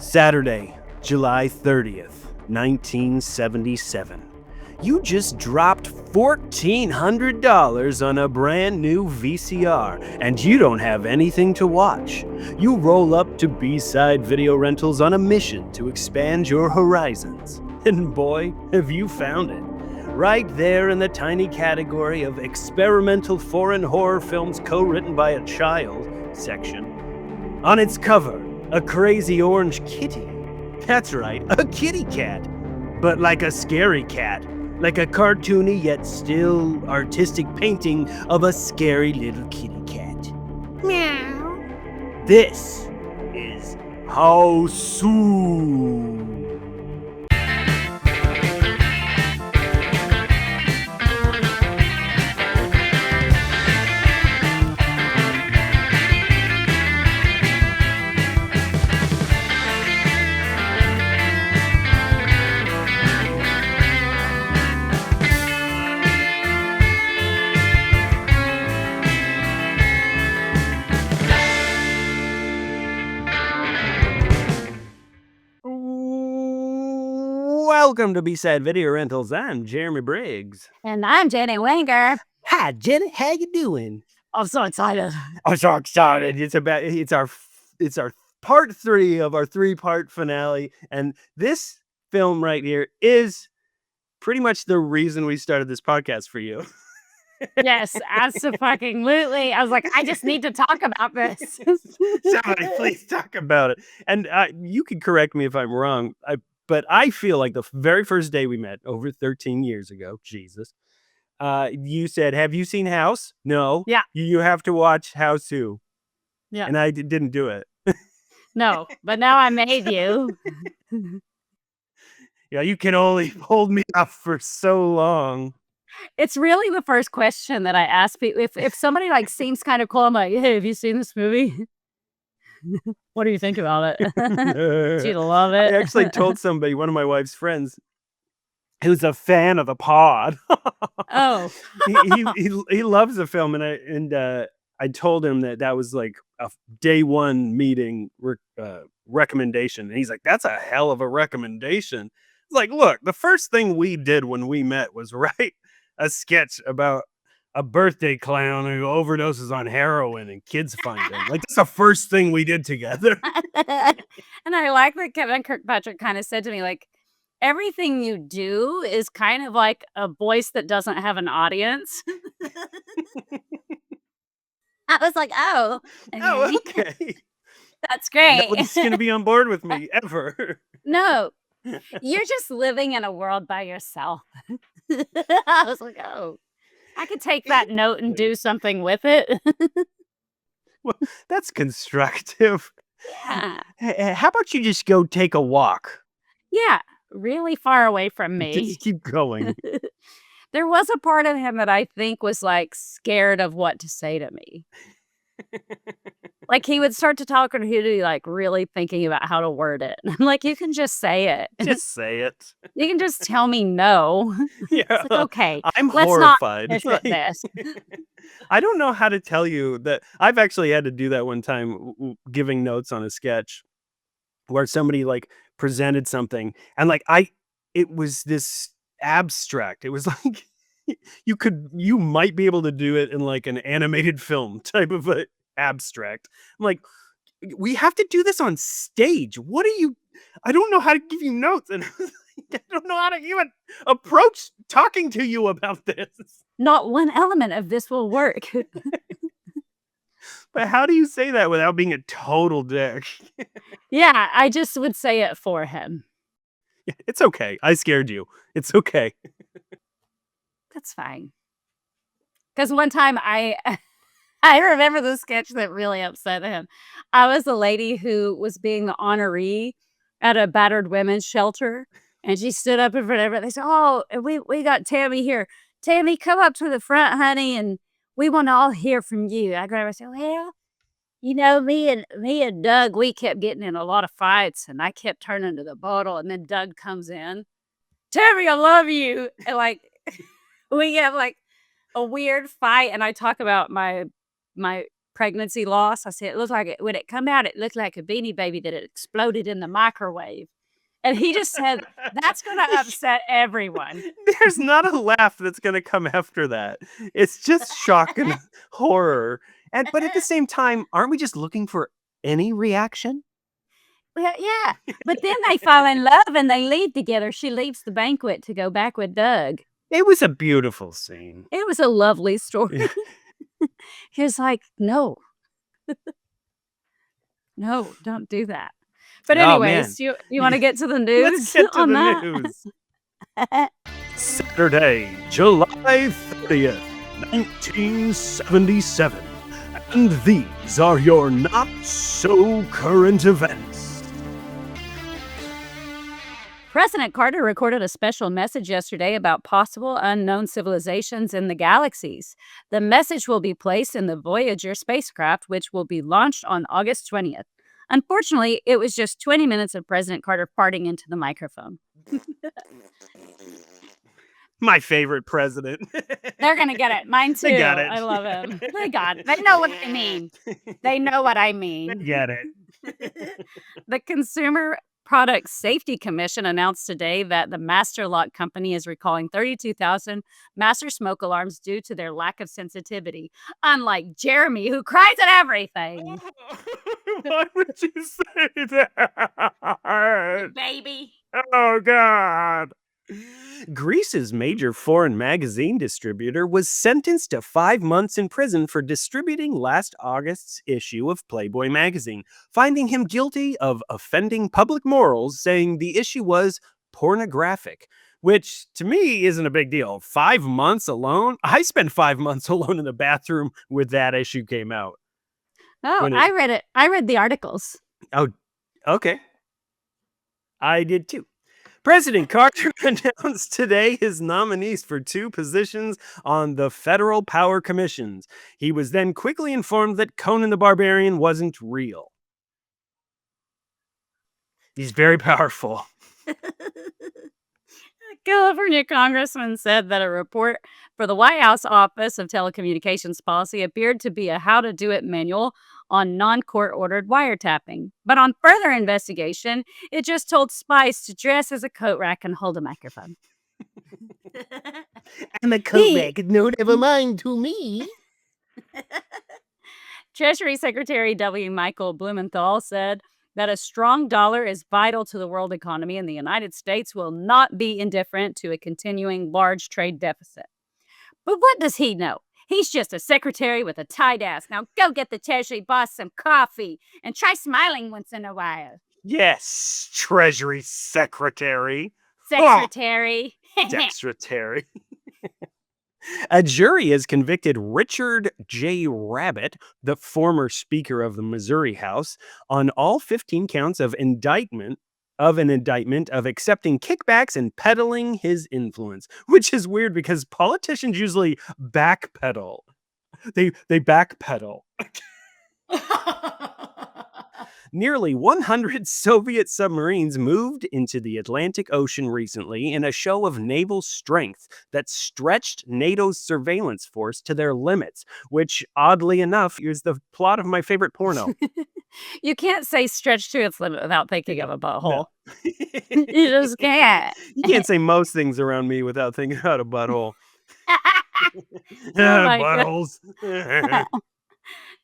Saturday, July 30th, 1977. You just dropped $1,400 on a brand new VCR, and you don't have anything to watch. You roll up to B-Side Video Rentals on a mission to expand your horizons. And boy, have you found it. Right there in the tiny category of experimental foreign horror films co-written by a child section. On its cover, a crazy orange kitty. That's right, a kitty cat. But like a scary cat. Like a cartoony yet still artistic painting of a scary little kitty cat. Meow. This is Hausu. Welcome to B-Side Video Rentals. I'm Jeremy Briggs. And I'm Jenny Wenger. Hi, Jenny. How you doing? I'm so excited. I'm so excited. It's our part 3 of our 3-part finale, and this film right here is pretty much the reason we started this podcast for you. Yes, absolutely. I was like, I just need to talk about this. Somebody please talk about it. And you can correct me if I'm wrong. But I feel like the very first day we met, over 13 years ago, Jesus, you said, have you seen House? No. Yeah. You have to watch Hausu. Yeah. And I didn't do it. No, but now I made you. Yeah, you can only hold me up for so long. It's really the first question that I ask people. If somebody like seems kind of cool, I'm like, hey, have you seen this movie? What do you think about it? She'd love it. I actually told somebody, one of my wife's friends, who's a fan of the pod. Oh. he loves the film, and I told him that was like a day one meeting recommendation, and he's like, "That's a hell of a recommendation." It's like, look, the first thing we did when we met was write a sketch about a birthday clown who overdoses on heroin and kids find him. Like, that's the first thing we did together. And I like that Kevin Kirkpatrick kind of said to me, like, everything you do is kind of like a voice that doesn't have an audience. I was like, oh. Oh, okay. That's great. No one's going to be on board with me ever. No, you're just living in a world by yourself. I was like, oh. I could take that note and do something with it. Well, that's constructive. Yeah. How about you just go take a walk? Yeah, really far away from me. Just keep going. There was a part of him that I think was like scared of what to say to me. Like he would start to talk and he'd be like really thinking about how to word it. I'm like, you can just say it. Just say it. You can just tell me no. Yeah. It's like, okay, I'm let's horrified. not finish with this. I don't know how to tell you that. I've actually had to do that one time, giving notes on a sketch where somebody like presented something and like it was this abstract. It was like you might be able to do it in like an animated film type of a abstract. I'm like, we have to do this on stage. What are you? I don't know how to give you notes, and I don't know how to even approach talking to you about this. Not one element of this will work. But how do you say that without being a total dick? Yeah, I just would say it for him. Yeah, it's okay. I scared you. It's okay. That's fine. Because one time I remember the sketch that really upset him. I was a lady who was being the honoree at a battered women's shelter, and she stood up in front of everyone. They said, "Oh, we got Tammy here. Tammy, come up to the front, honey, and we want to all hear from you." I grabbed her and said, "Well, you know, me and Doug, we kept getting in a lot of fights, and I kept turning to the bottle, and then Doug comes in. Tammy, I love you." And like we have like a weird fight, and I talk about my pregnancy loss. I said, it looked like when it come out, it looked like a Beanie Baby that had exploded in the microwave. And he just said, that's going to upset everyone. There's not a laugh that's going to come after that. It's just shock and horror. But at the same time, aren't we just looking for any reaction? Well, yeah. But then they fall in love and they leave together. She leaves the banquet to go back with Doug. It was a beautiful scene. It was a lovely story. He was like, no. No, don't do that. But anyways, you want to get to the news? Let's get to on the that? news. Saturday, July 30th, 1977. And these are your not-so-current events. President Carter recorded a special message yesterday about possible unknown civilizations in the galaxies. The message will be placed in the Voyager spacecraft, which will be launched on August 20th. Unfortunately, it was just 20 minutes of President Carter farting into the microphone. My favorite president. They're going to get it. Mine too. They got it. I love him. They got it. They know what I mean. They know what I mean. Get it. The Consumer Product Safety Commission announced today that the Master Lock Company is recalling 32,000 master smoke alarms due to their lack of sensitivity. Unlike Jeremy, who cries at everything. Why would you say that? Baby. Oh, God. Greece's major foreign magazine distributor was sentenced to 5 months in prison for distributing last August's issue of Playboy magazine, finding him guilty of offending public morals, saying the issue was pornographic, which to me isn't a big deal. 5 months alone? I spent 5 months alone in the bathroom when that issue came out. Oh, I read it. I read the articles. Oh, okay. I did too. President Carter announced today his nominees for 2 positions on the Federal Power Commissions. He was then quickly informed that Conan the Barbarian wasn't real. He's very powerful. A California congressman said that a report for the White House Office of Telecommunications Policy appeared to be a how-to-do-it manual on non-court-ordered wiretapping. But on further investigation, it just told spies to dress as a coat rack and hold a microphone. I'm a coat rack, no, never mind to me. Treasury Secretary W. Michael Blumenthal said that a strong dollar is vital to the world economy, and the United States will not be indifferent to a continuing large trade deficit. But what does he know? He's just a secretary with a tight ass. Now go get the Treasury boss some coffee and try smiling once in a while. Yes, Treasury Secretary. Secretary. Secretary. A jury has convicted Richard J. Rabbit, the former Speaker of the Missouri House, on all 15 counts of an indictment of accepting kickbacks and peddling his influence, which is weird because politicians usually backpedal. They backpedal. Nearly 100 Soviet submarines moved into the Atlantic Ocean recently in a show of naval strength that stretched NATO's surveillance force to their limits, which, oddly enough, is the plot of my favorite porno. You can't say stretch to its limit without thinking of a butthole. No. You just can't. You can't say most things around me without thinking about a butthole. Buttholes.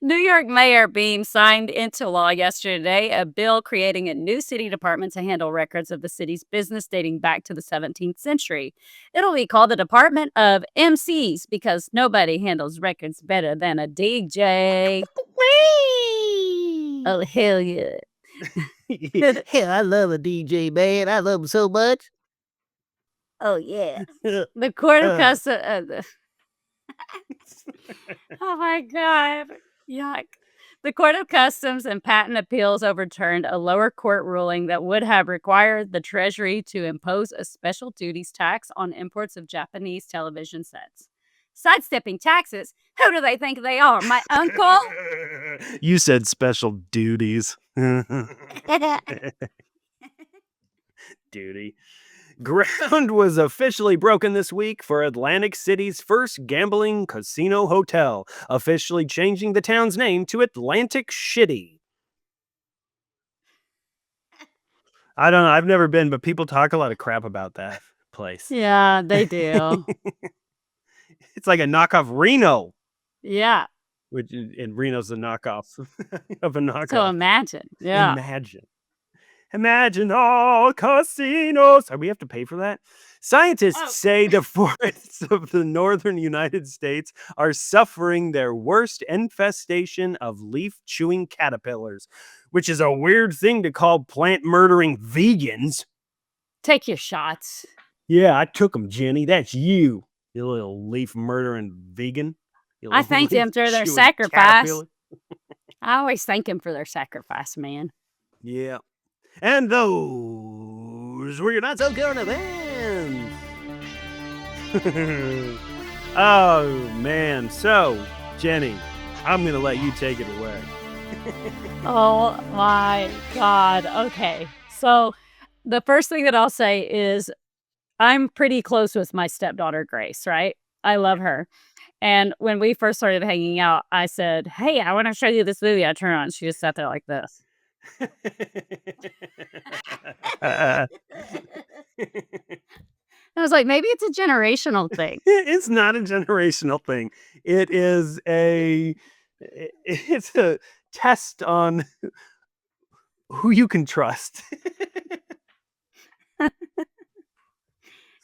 New York Mayor Beam signed into law yesterday a bill creating a new city department to handle records of the city's business dating back to the 17th century. It'll be called the Department of MCs because nobody handles records better than a DJ. Oh, hell yeah. Hell, I love a DJ, man. I love him so much. Oh, yeah. The Court of Customs... Oh, my God. Yuck. The Court of Customs and Patent Appeals overturned a lower court ruling that would have required the Treasury to impose a special duties tax on imports of Japanese television sets. Sidestepping taxes? Who do they think they are? My uncle? You said special duties. Duty. Ground was officially broken this week for Atlantic City's first gambling casino hotel, officially changing the town's name to Atlantic Shitty. I don't know. I've never been, but people talk a lot of crap about that place. Yeah, they do. It's like a knockoff Reno, Yeah. which in Reno's the knockoff of a knockoff. So imagine. Yeah. Imagine all casinos. We have to pay for that? Scientists say the forests of the northern United States are suffering their worst infestation of leaf-chewing caterpillars, which is a weird thing to call plant-murdering vegans. Take your shots. Yeah, I took them, Jenny. That's you little leaf-murdering vegan. I thanked them for their sacrifice. I always thank them for their sacrifice, man. Yeah. And those were your not so current events. Oh, man. So, Jenny, I'm going to let you take it away. Oh, my God. Okay. So, the first thing that I'll say is I'm pretty close with my stepdaughter, Grace, right? I love her. And when we first started hanging out, I said, hey, I want to show you this movie. I turned on. She just sat there like this. I was like, maybe it's a generational thing. It's not a generational thing. It's a test on who you can trust.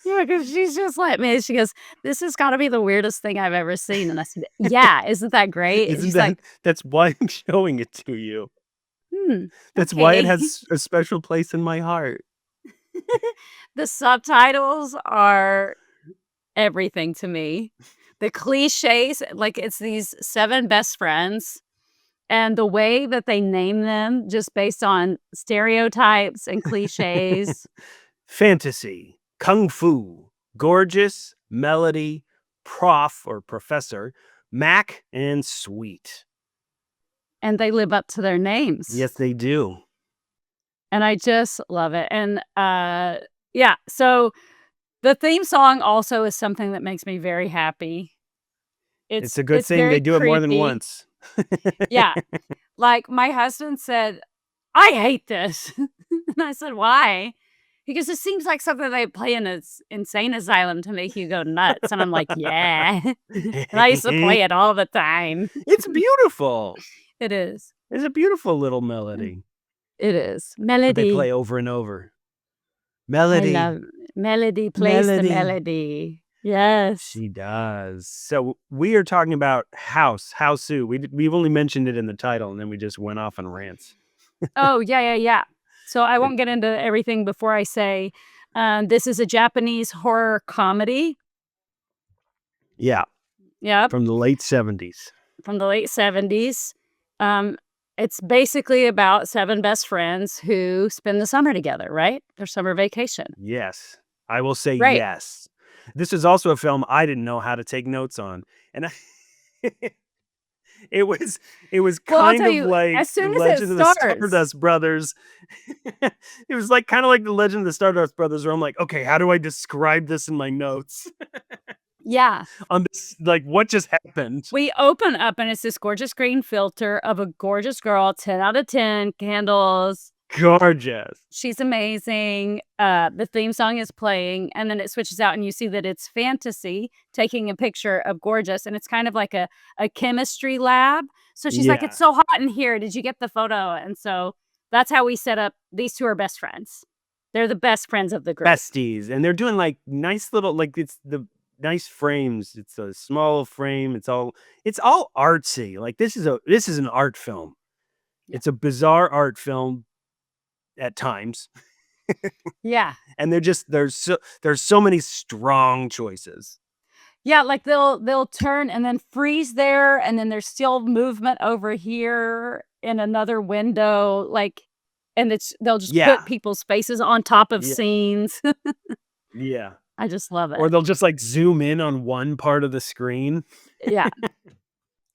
Yeah, because she's just like me. She goes, this has got to be the weirdest thing I've ever seen. And I said, yeah, isn't that great? And she's like, that's why I'm showing it to you. That's why it has a special place in my heart. The subtitles are everything to me. The cliches, like it's these 7 best friends, and the way that they name them just based on stereotypes and cliches. Fantasy, kung fu, gorgeous, melody, prof or professor, Mac, and sweet. And they live up to their names. Yes, they do. And I just love it. And yeah, so the theme song also is something that makes me very happy. It's a good thing they do it more than once. Yeah. Like my husband said, I hate this. And I said, why? Because it seems like something they play in an insane asylum to make you go nuts. And I'm like, yeah. And I used to play it all the time. It's beautiful. It is. It's a beautiful little melody. It is. Melody. But they play over and over. Melody. I love Melody plays the melody. Yes. She does. So we are talking about Hausu. We've only mentioned it in the title, and then we just went off on rants. Oh, yeah. So I won't get into everything before I say this is a Japanese horror comedy. Yeah. Yep. From the late 70s. From the late 70s. It's basically about 7 best friends who spend the summer together, right? Their summer vacation. Yes. I will say yes. This is also a film I didn't know how to take notes on. And it was kind of like as soon as Legend of it the starts, Stardust Brothers. It was like kind of like the Legend of the Stardust Brothers, where I'm like, okay, how do I describe this in my notes? Yeah. On this, like, what just happened? We open up and it's this gorgeous green filter of a gorgeous girl, 10 out of 10, candles. Gorgeous. She's amazing. The theme song is playing, and then it switches out and you see that it's fantasy taking a picture of gorgeous, and it's kind of like a chemistry lab. So she's like, it's so hot in here. Did you get the photo? And so that's how we set up. These 2 are best friends. They're the best friends of the group. Besties. And they're doing like nice little, like it's the nice frames. It's a small frame. It's all artsy. Like this is an art film. Yeah. It's a bizarre art film at times. Yeah. And there's so many strong choices. Yeah, like they'll turn and then freeze there, and then there's still movement over here in another window, like, and they'll just put people's faces on top of scenes. Yeah. I just love it. Or they'll just like zoom in on one part of the screen. Yeah.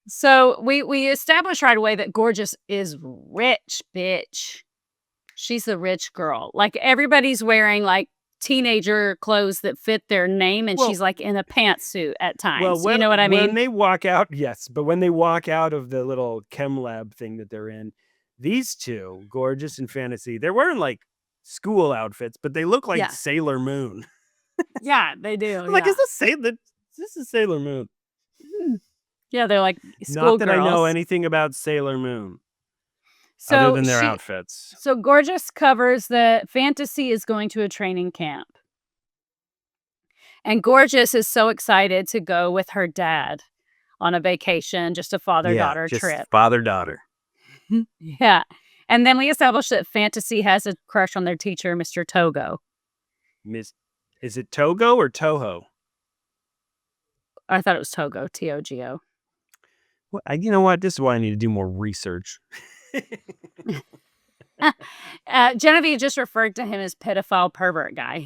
So we establish right away that Gorgeous is rich, bitch. She's a rich girl. Like everybody's wearing like teenager clothes that fit their name, and Well- she's like in a pantsuit at times. Well, you know what I when mean? they walk out, yes, but when they walk out of the little chem lab thing that they're in, these two, Gorgeous and Fantasy, they're wearing like school outfits, but they look like Yeah. Sailor Moon. Yeah, they do. I'm like, is this is Sailor Moon? Yeah, they're like schoolgirls. Not that I know anything about Sailor Moon So other than their she- outfits. So Gorgeous covers that Fantasy is going to a training camp. And Gorgeous is so excited to go with her dad on a vacation, just a father-daughter just trip. father-daughter. Yeah. And then we establish that Fantasy has a crush on their teacher, Mr. Togo. Is it Togo or Toho? I thought it was Togo, Togo. Well, you know what? This is why I need to do more research. Genevieve just referred to him as pedophile pervert guy.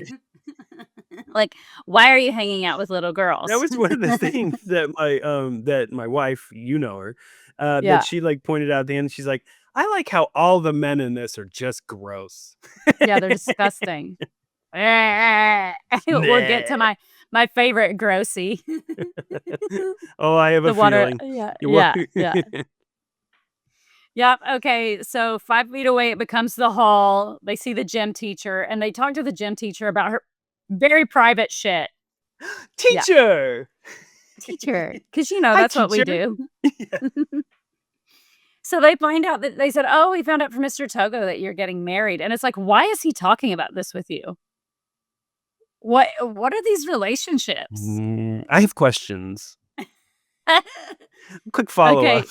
Like, why are you hanging out with little girls? That was one of the things that my wife, you know her, Yeah. that she like pointed out at the end. She's like, I like how all the men in this are just gross. Yeah, they're disgusting. We'll get to my favorite grossy. Oh, I have a The water. feeling. Yeah. Yep. Okay. So 5 feet away, it becomes the hall. They see the gym teacher, and they talk to the gym teacher about her very private shit. Teacher. Teacher, because you know Hi, that's what we teacher. do. So they find out that they said, "Oh, we found out from Mr. Togo that you're getting married," and it's like, why is he talking about this with you? What are these relationships? I have questions. Quick follow-up.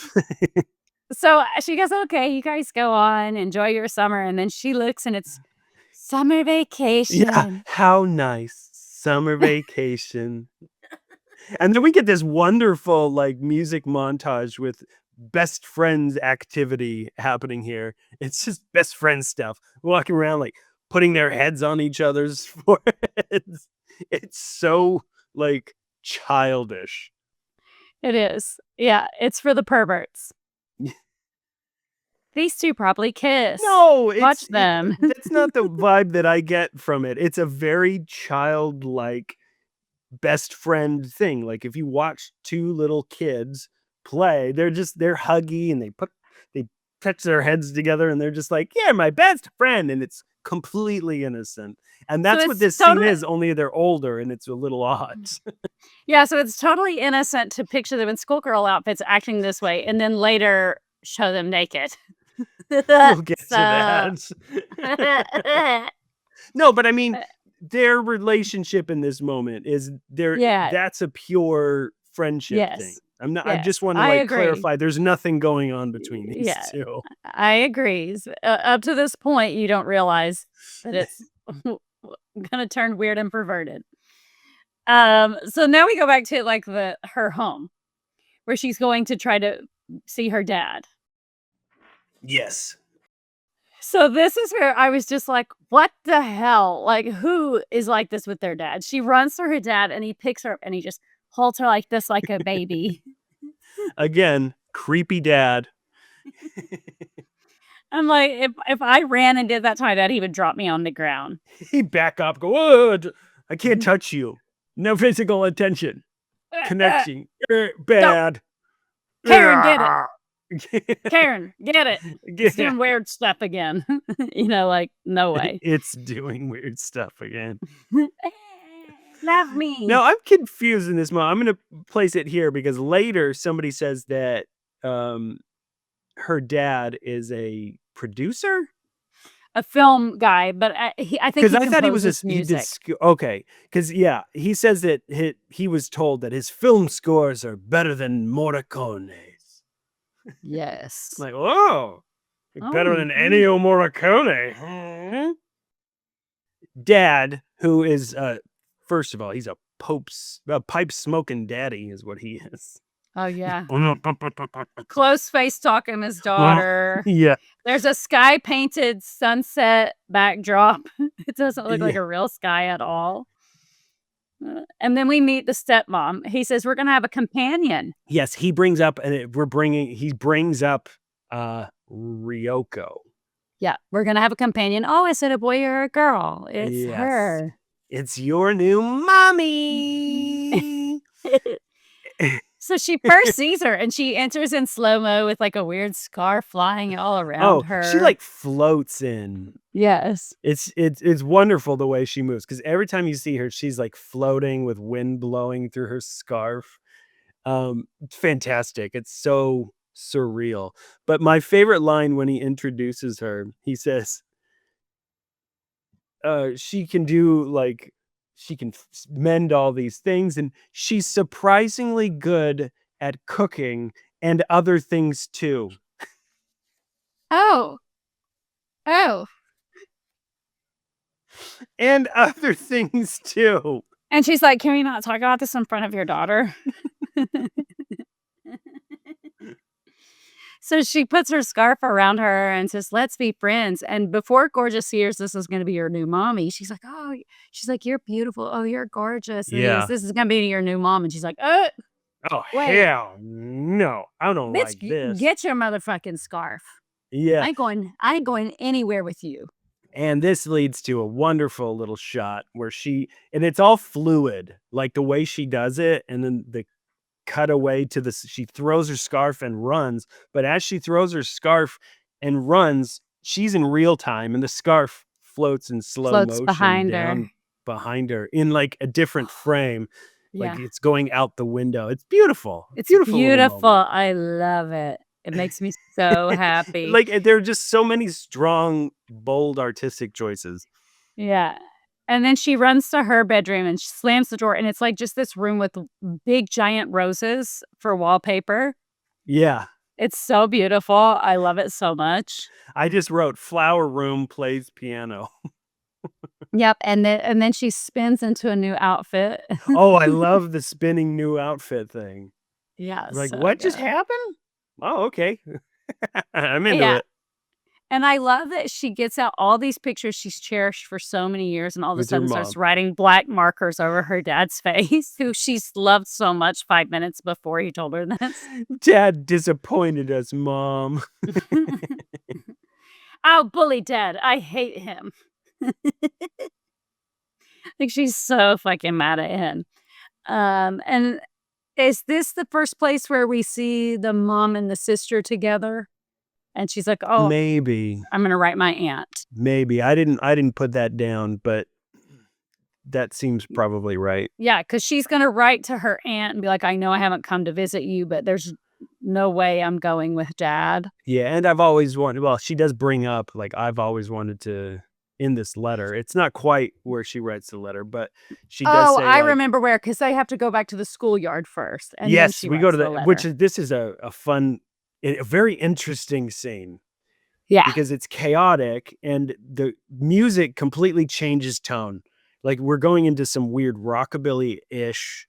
So she goes, "Okay, you guys go on, enjoy your summer," and then she looks, and it's summer vacation. Yeah, how nice. Summer vacation. And then we get this wonderful like music montage with best friends activity happening here. It's just best friend stuff. Walking around like putting their heads on each other's foreheads. It's so like childish. It is. Yeah, it's for the perverts. These two probably kiss. No, Watch them. That's not the vibe that I get from it. It's a very childlike best friend thing. Like if you watch two little kids play, they're huggy and they touch their heads together and they're just like, yeah, my best friend, and it's completely innocent. And that's what this scene is, only they're older and it's a little odd. Yeah, so it's totally innocent to picture them in schoolgirl outfits acting this way and then later show them naked. We'll get to that. No, but I mean, their relationship in this moment is that's a pure friendship thing. I just want to clarify there's nothing going on between these two. I agree. Up to this point, you don't realize that it's gonna turn weird and perverted. So now we go back to like her home where she's going to try to see her dad. Yes. So this is where I was just like, what the hell? Like, who is like this with their dad? She runs for her dad and he picks her up and he just holds her like this, like a baby. Again, creepy dad. I'm like, if I ran and did that to my dad, he would drop me on the ground. He'd back up, go, oh, I can't touch you. No physical attention. Connection. Bad. Karen, get it. Karen, get it. It's doing weird stuff again. Like, no way. It's doing weird stuff again. Love me. No, I'm confused in this moment. I'm going to place it here because later somebody says that her dad is a producer? A film guy, but I think because I thought he was music. Okay, because he says that he was told that his film scores are better than Morricone's. Yes. Like, better than Ennio Morricone. Dad, who is first of all, he's a pipe smoking daddy, is what he is. Oh yeah. Close face talking his daughter. Yeah. There's a sky painted sunset backdrop. It doesn't look like a real sky at all. And then we meet the stepmom. He says we're gonna have a companion. Yes, he brings up Ryoko. Yeah, we're gonna have a companion. Oh, is it a boy or a girl? It's her. It's your new mommy. So she first sees her and she enters in slow-mo with like a weird scarf flying all around her. She like floats in. Yes. It's wonderful the way she moves, because every time you see her, she's like floating with wind blowing through her scarf. It's fantastic. It's so surreal. But my favorite line when he introduces her, he says, she can do like she can mend all these things, and she's surprisingly good at cooking and other things too. Oh. And other things too. And she's like, can we not talk about this in front of your daughter? So she puts her scarf around her and says, let's be friends. And before Gorgeous hears this is going to be your new mommy, she's like, you're beautiful. Oh, you're gorgeous. And he Yeah. goes, this is going to be your new mom. And she's like, Oh, wait. hell no. I don't Bitch, like this. get your motherfucking scarf. Yeah. I ain't going anywhere with you. And this leads to a wonderful little shot where and it's all fluid, like the way she does it. And then the cutaway to she throws her scarf and runs. But as she throws her scarf and runs, she's in real time, and the scarf floats in slow motion behind behind her in like a different frame. Yeah. Like it's going out the window. It's beautiful. It's beautiful. I love it. It makes me so happy. Like there are just so many strong, bold artistic choices. Yeah. And then she runs to her bedroom and she slams the door, and it's like just this room with big giant roses for wallpaper. Yeah. It's so beautiful. I love it so much. I just wrote flower room plays piano. Yep. And then she spins into a new outfit. Oh, I love the spinning new outfit thing. Yeah. Like, so what good. just happened? Oh, okay. I'm into it. And I love that she gets out all these pictures she's cherished for so many years, and all of a With her sudden starts mom. writing black markers over her dad's face, who she's loved so much 5 minutes before he told her this. Dad disappointed us, Mom. Oh, bully Dad. I hate him. Like, she's so fucking mad at him. And is this the first place where we see the mom and the sister together? And she's like, oh, Maybe. I'm going to write my aunt. Maybe. I didn't put that down, but that seems probably right. Yeah, because she's going to write to her aunt and be like, I know I haven't come to visit you, but there's no way I'm going with Dad. Yeah, and I've always wanted, well, she does bring up, like, I've always wanted to, in this letter. It's not quite where she writes the letter, but she does say, I remember where, because they have to go back to the schoolyard first. And yes, then we go to the letter. which is, this is a fun, a very interesting scene. Yeah. Because it's chaotic and the music completely changes tone. Like we're going into some weird rockabilly-ish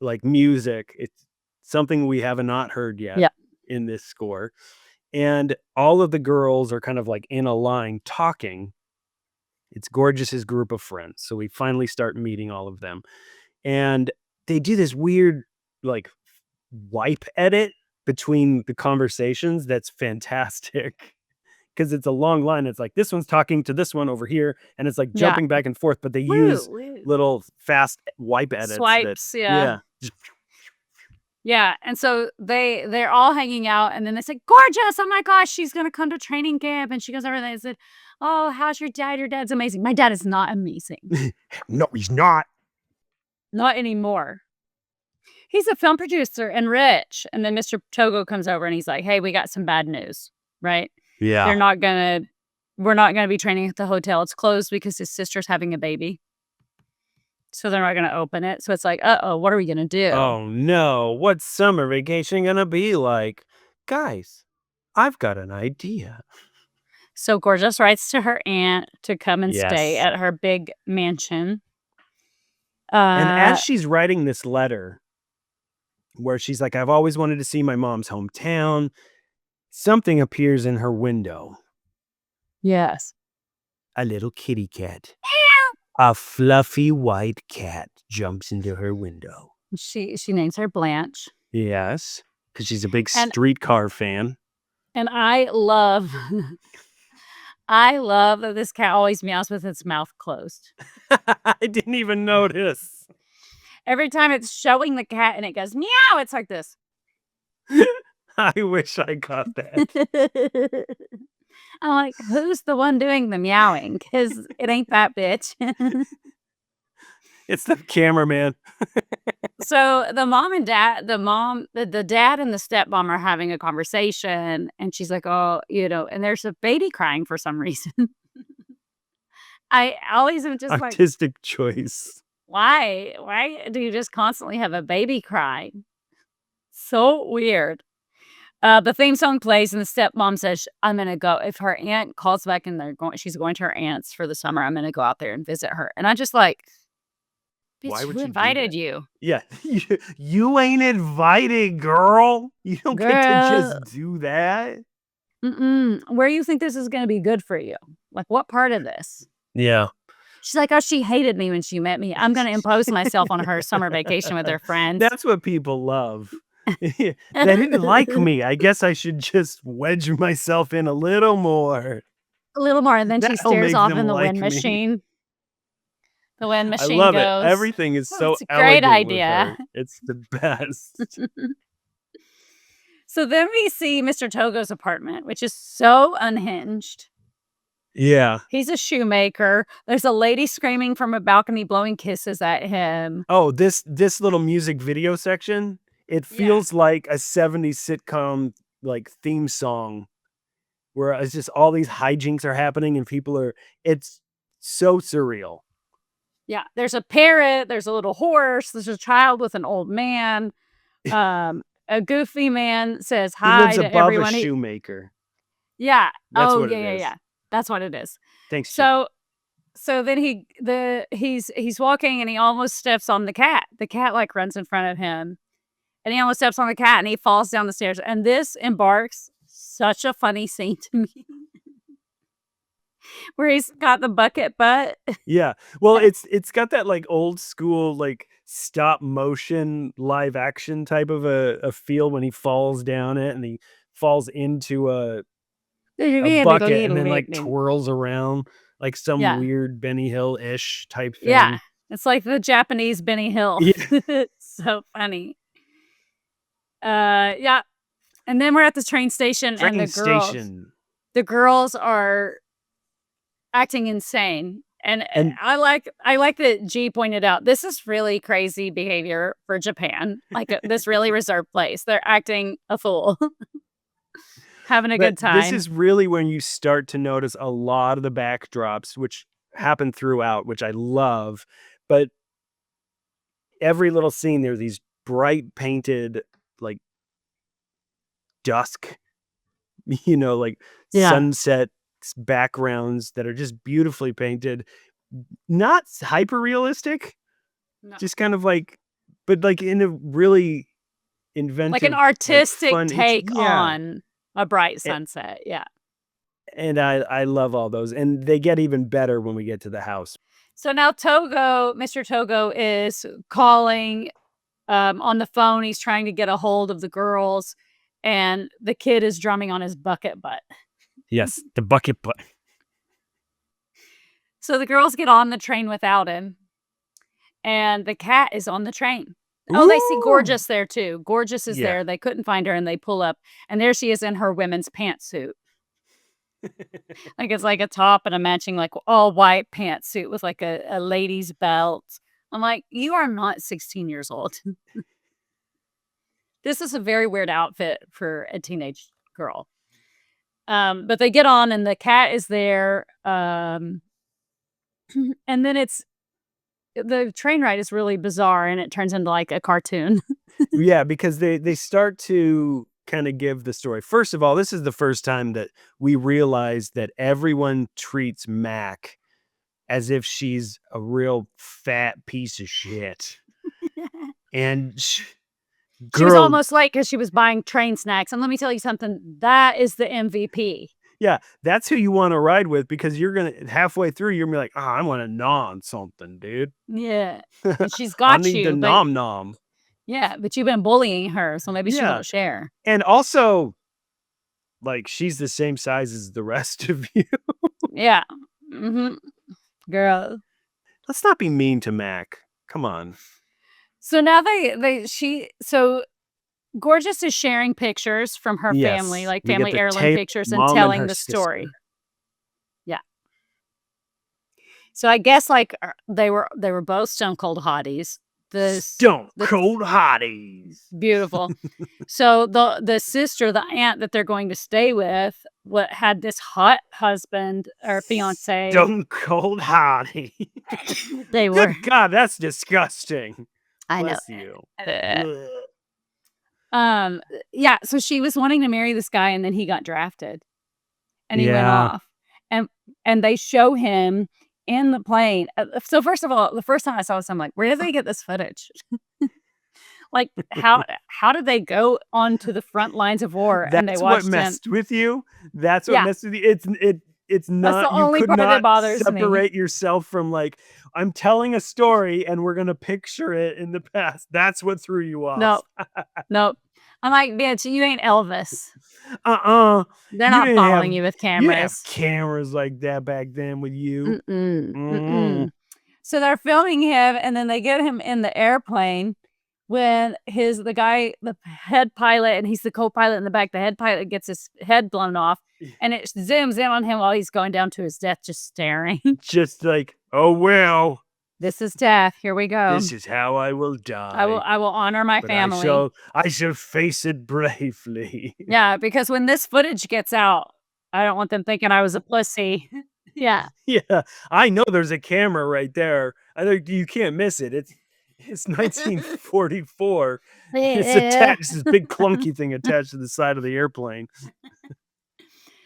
like music. It's something we have not heard yet in this score. And all of the girls are kind of like in a line talking. It's Gorgeous's group of friends. So we finally start meeting all of them. And they do this weird like wipe edit between the conversations that's fantastic. Because it's a long line. It's like this one's talking to this one over here, and it's like jumping back and forth, but they use little fast wipe edits. Swipes, yeah. Yeah, and so they're all hanging out, and then they say, Gorgeous, oh my gosh, she's going to come to training camp. And she goes over there and said, oh, how's your dad? Your dad's amazing. My dad is not amazing. No, he's not. Not anymore. He's a film producer and rich. And then Mr. Togo comes over, and he's like, hey, we got some bad news, right? Yeah. We're not gonna be training at the hotel. It's closed because his sister's having a baby. So they're not gonna open it. So it's like, uh-oh, what are we gonna do? Oh no, what's summer vacation gonna be like? Guys, I've got an idea. So Gorgeous writes to her aunt to come and stay at her big mansion. And as she's writing this letter, where she's like, I've always wanted to see my mom's hometown, something appears in her window. Yes. A little kitty cat. A fluffy white cat jumps into her window. She names her Blanche. Yes, because she's a big streetcar fan. And I love I love that this cat always meows with its mouth closed. I didn't even notice. Every time it's showing the cat and it goes meow, it's like this. I wish I got that. I'm like, who's the one doing the meowing? Because it ain't that bitch. It's the cameraman. So the mom and dad, the dad and the stepmom are having a conversation, and she's like, "Oh, and there's a baby crying for some reason." I always am just like, Artistic choice. why? Why do you just constantly have a baby cry? So weird. The theme song plays, and the stepmom says, "I'm gonna go." If her aunt calls back and she's going to her aunt's for the summer, I'm gonna go out there and visit her. And I just like, Why bitch, would who you do invited that? you? Yeah, you ain't invited, girl. You don't get to just do that. Where you think this is gonna be good for you? Like, what part of this? Yeah. She's like, "Oh, she hated me when she met me. I'm gonna impose myself on her summer vacation with her friends." That's what people love. They didn't like me. I guess I should just wedge myself in a little more. A little more, and then she That'll stares make off them in the like wind me. machine. The wind I machine love it. goes. Everything is so It's a great elegant with idea. her. It's the best. So then we see Mr. Togo's apartment, which is so unhinged. Yeah. He's a shoemaker. There's a lady screaming from a balcony, blowing kisses at him. Oh, this little music video section, it feels like a 70s sitcom like theme song where it's just all these hijinks are happening and it's so surreal. Yeah, there's a parrot, there's a little horse, there's a child with an old man. A goofy man says He hi lives to above everyone. a shoemaker. Yeah. That's Oh, what it yeah. is. That's what it is. Thanks, Chip. So then he's walking and he almost steps on the cat. The cat like runs in front of him, and he almost steps on the cat and he falls down the stairs. And this embarks such a funny scene to me. Where he's got the bucket butt. Yeah. Well, it's got that like old school like stop motion live action type of a feel when he falls down it and he falls into a bucket and then like twirls around like some Yeah. weird Benny Hill-ish type thing. Yeah. It's like the Japanese Benny Hill. Yeah. It's so funny. Yeah. And then we're at the train station and the girls are acting insane. And I like that G pointed out, this is really crazy behavior for Japan. Like this really reserved place. They're acting a fool. Having a good time. This is really when you start to notice a lot of the backdrops, which happen throughout, which I love. But every little scene, there's these bright painted, like dusk, like sunset backgrounds that are just beautifully painted. Not hyper realistic, just kind of like, but like in a really inventive, like an artistic fun, take on a bright sunset. And I love all those. And they get even better when we get to the house. So now Mr. Togo is calling on the phone. He's trying to get a hold of the girls. And the kid is drumming on his bucket butt. Yes, the bucket butt. So the girls get on the train without him. And the cat is on the train. Oh, Ooh. They see Gorgeous there too. Gorgeous is there. They couldn't find her and they pull up. And there she is in her women's pantsuit. Like it's like a top and a matching like all white pantsuit with like a lady's belt. I'm like, you are not 16 years old. This is a very weird outfit for a teenage girl. But they get on and the cat is there. And then the train ride is really bizarre and it turns into like a cartoon. Yeah, because they start to kind of give the story. First of all, this is the first time that we realize that everyone treats Mac as if she's a real fat piece of shit. And she was almost late because she was buying train snacks. And let me tell you something, that is the MVP. Yeah, that's who you want to ride with because you're going to halfway through, you're going to be like, oh, I want to nom something, dude. Yeah. And she's got I need to nom. Yeah, but you've been bullying her, so maybe she won't share. And also, like, she's the same size as the rest of you. Yeah. Girl. Let's not be mean to Mac. Come on. So now so Gorgeous is sharing pictures from her family, Yes. like We get family the heirloom Taylor pictures, and mom and telling her the sister. story. Yeah. So I guess like they were both stone cold hotties. Stone cold hotties. Beautiful. So the sister, the aunt that they're going to stay with, had this hot husband or fiance. Stone cold hottie. They were. Good God, that's disgusting. I know. Bless you. Yeah. So she was wanting to marry this guy, and then he got drafted, and he went Yeah. off, and they show him in the plane. So first of all, the first time I saw this, I'm like, where did they get this footage? Like, how did they go onto the front lines of war and they That's watched what messed with you. That's what Yeah. messed with you. It's not. That's the only you could part that not bothers me. separate yourself from like, I'm telling a story and we're gonna picture it in the past. That's what threw you off. Nope. I'm like, bitch, you ain't Elvis. They're You not didn't following have- you with You didn't have cameras. cameras like that back then with you. So they're filming him, and then they get him in the airplane when the head pilot, and he's the co-pilot in the back, the head pilot gets his head blown off, and it zooms in on him while he's going down to his death, just staring. Just like, oh well, This is death. Here we go. this is how I will die. I will honor my but family. I shall face it bravely. Yeah, because when this footage gets out, I don't want them thinking I was a pussy. Yeah. Yeah, I know there's a camera right there. I think you can't miss it. It's 1944. It's attached, this big clunky thing attached to the side of the airplane.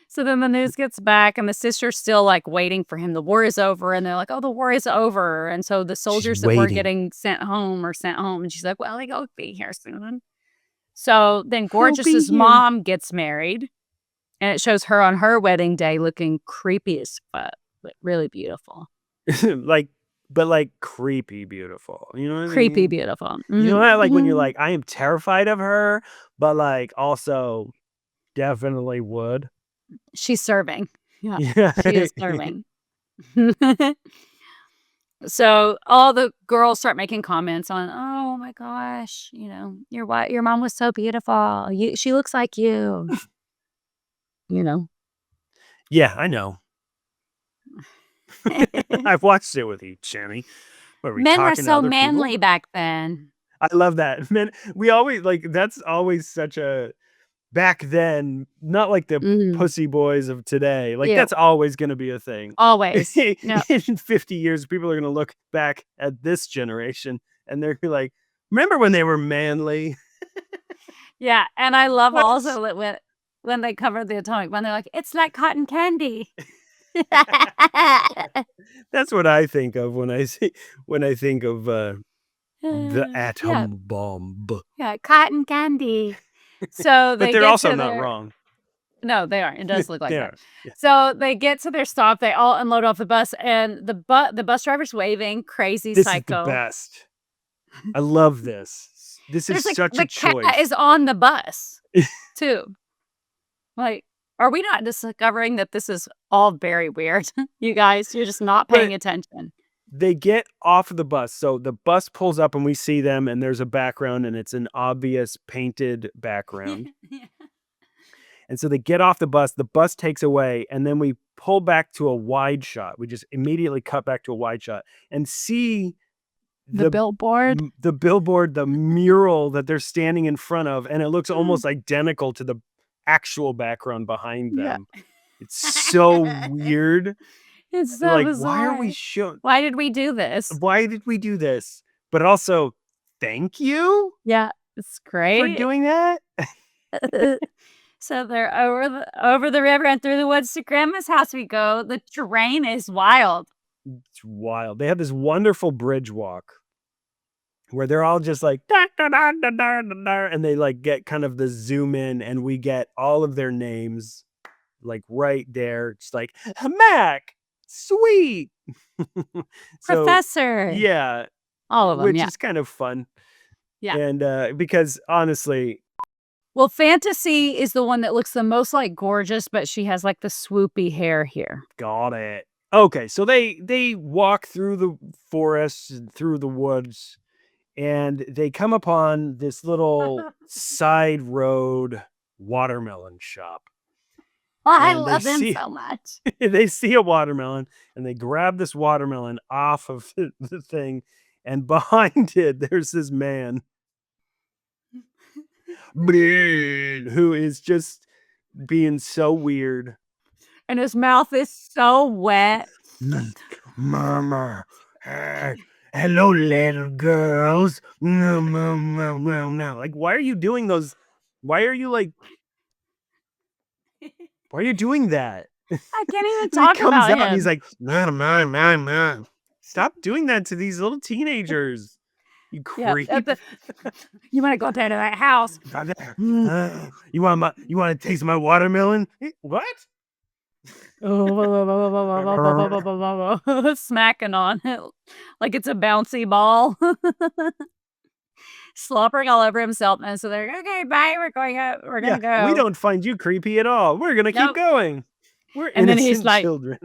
So then the news gets back, and the sister's still like waiting for him. The war is over, and they're like, "Oh, the war is over." And so the soldiers that were waiting. getting sent home are sent home, and she's like, "Well, they'll be here soon." So then Gorgeous's mom gets married, and it shows her on her wedding day looking creepy as fuck, but really beautiful. But creepy beautiful. You know what I mean? Creepy beautiful. You know that, like when you're like, I am terrified of her, but like also definitely would. She's serving. Yeah. Yeah. She is serving. So all the girls start making comments on, oh my gosh, your mom was so beautiful. She looks like you. Yeah, I know. I've watched it with you, Jenny. Men were so manly back then. I love that. Men, we always that's always such a back then, not like the pussy boys of today. Like that's always going to be a thing. Always. In 50 years, people are going to look back at this generation and they're like, remember when they were manly? Yeah, and I love also that when they covered the atomic bomb, they're like, it's like cotton candy. That's what I think of when I think of the atom bomb. Yeah, cotton candy. So but they're also not wrong. No, they aren't. It does look like that. Yeah. So they get to their stop. They all unload off the bus, and the bus driver's waving, crazy this psycho. This is the best. I love this. This is such a choice. The cat is on the bus too. Like, are we not discovering that this is all very weird? You guys, you're just not paying attention. They get off of the bus. So the bus pulls up and we see them and there's a background and it's an obvious painted background. And so they get off the bus takes away, and then we pull back to a wide shot. We just immediately cut back to a wide shot and see the billboard, the mural that they're standing in front of. And it looks almost identical to the actual background behind them. Yeah. It's so weird. It's so like, bizarre. why are we showing? Why did we do this? But also, thank you. Yeah, it's great for doing that. So they're over the river and through the woods to Grandma's house we go. The terrain is wild. It's wild. They have this wonderful bridge walk where they're all just like da, da, da, da, da, da, da, and they like get kind of the zoom in, and we get all of their names like right there. It's like Mac, sweet, Professor. Yeah, all of them, which is kind of fun. Yeah, and because honestly, Well, Fantasy is the one that looks the most like gorgeous, but she has like the swoopy hair here. Got it. Okay, so they walk through the forest and through the woods, and they come upon this little side road watermelon shop. Oh, I And they love them see so much. they see a watermelon, and they grab this watermelon off of the thing, and behind it there's this man who is just being so weird. And his mouth is so wet. Mama, hello, little girls. No, no, no, no, no. Like, why are you doing those? Why are you like? Why are you doing that? I can't even He talk comes about out him. and he's like, "No. Stop doing that to these little teenagers. You Yeah, creep. you want to go down to that house? You want to taste my watermelon? What? Smacking on it like it's a bouncy ball. Slobbering all over himself. And so they're like, okay, bye. We're going up. We're going to go. We don't find you creepy at all. We're going to keep Nope. going. We're And then innocent he's like, children.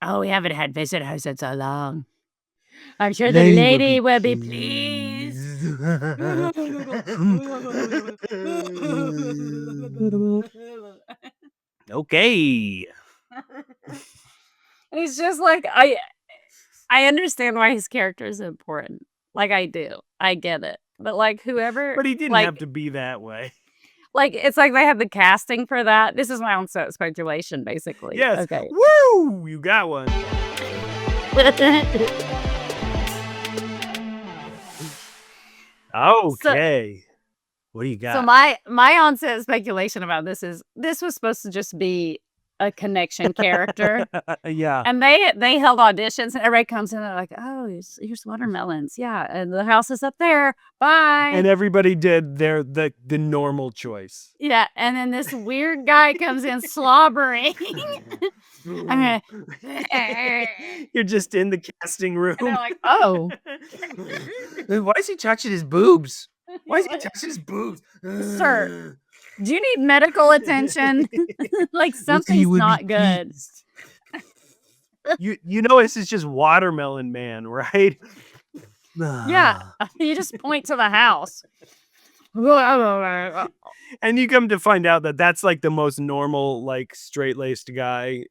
oh, we haven't had visitors in so long. I'm sure the lady will be pleased. Okay. He's just like, I understand why his character is important. Like, I do. I get it. But like whoever, But he didn't like, have to be that way. like it's like they had the casting for that. This is my own speculation, basically. Yes. Okay. Woo! You got one. Okay. What do you got? So my onset speculation about this is this was supposed to just be a connection character. Yeah. And they held auditions and everybody comes in and they're like, oh, here's watermelons. Yeah. And the house is up there. Bye. And everybody did the normal choice. Yeah. And then this weird guy comes in slobbering. I'm You're just in the casting room. they're like, oh. Why is he touching his boobs? Why is he touching his boobs? Sir, do you need medical attention? Like something's not good. You know this is just Watermelon Man, right? Yeah. You just point to the house. And you come to find out that that's like the most normal, like straight-laced guy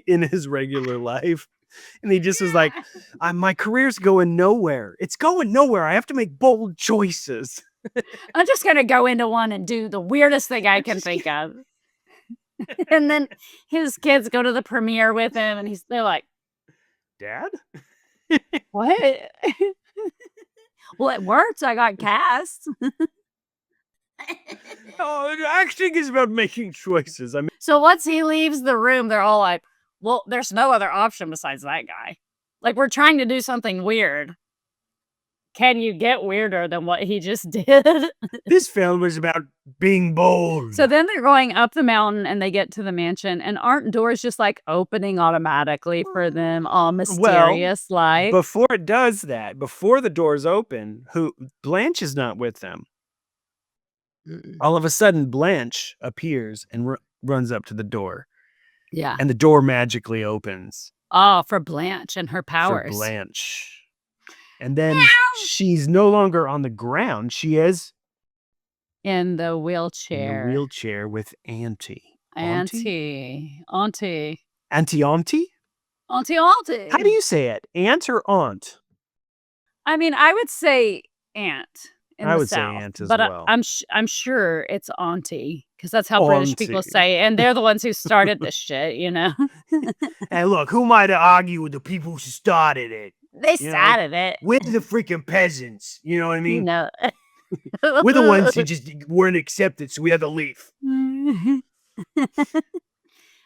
in his regular life. And he just was like, my career's going nowhere. It's going nowhere. I have to make bold choices. I'm just going to go into one and do the weirdest thing I can think of. And then his kids go to the premiere with him and they're like, Dad? what? Well, it worked. I got cast. Oh, acting is about making choices. I mean, So once he leaves the room, they're all like, well, there's no other option besides that guy. Like, we're trying to do something weird. Can you get weirder than what he just did? this film was about being bold. So then they're going up the mountain and they get to the mansion, and aren't doors just like opening automatically for them, all mysterious like? Before it does that, before the doors open, Blanche is not with them. All of a sudden, Blanche appears and runs up to the door. Yeah. And the door magically opens. Oh, for Blanche and her powers. For Blanche. And then she's no longer on the ground. She is in the wheelchair. In the wheelchair with Auntie. Auntie. Auntie? Auntie. How do you say it? Aunt or aunt? I mean, I would say aunt. I would say aunt as well. But I'm sure it's auntie because that's how British people say it. And they're the ones who started this shit, you know? Hey, look, who am I to argue with the people who started it? They started it. We're the freaking peasants. You know what I mean? You know. We're the ones who just weren't accepted, so we had to leave.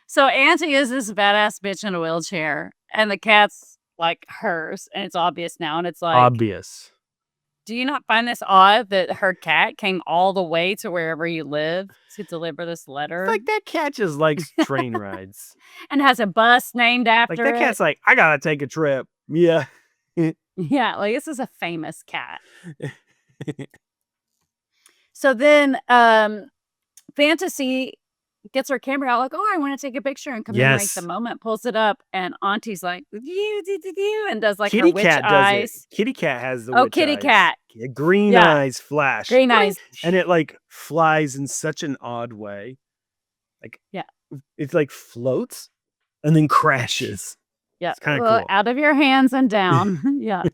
So Auntie is this badass bitch in a wheelchair, and the cat's like hers, and it's obvious now. And it's like obvious. Do you not find this odd that her cat came all the way to wherever you live to deliver this letter? It's like that cat just likes train rides. And has a bus named after it. Like that cat's like, I gotta take a trip. Yeah. Yeah, like this is a famous cat. So then Fantasy gets her camera out like, oh, I want to take a picture and commemorate the Yes. moment, pulls it up, and Auntie's like, you, and does like her Kitty witch cat does it. eyes. Kitty cat has the Oh, witch kitty eyes. cat. Green Yeah. eyes flash. Green eyes. And it like flies in such an odd way. Like, Yeah. It's like floats and then crashes. Yeah. It's kind of cool. Out of your hands and down. Yeah.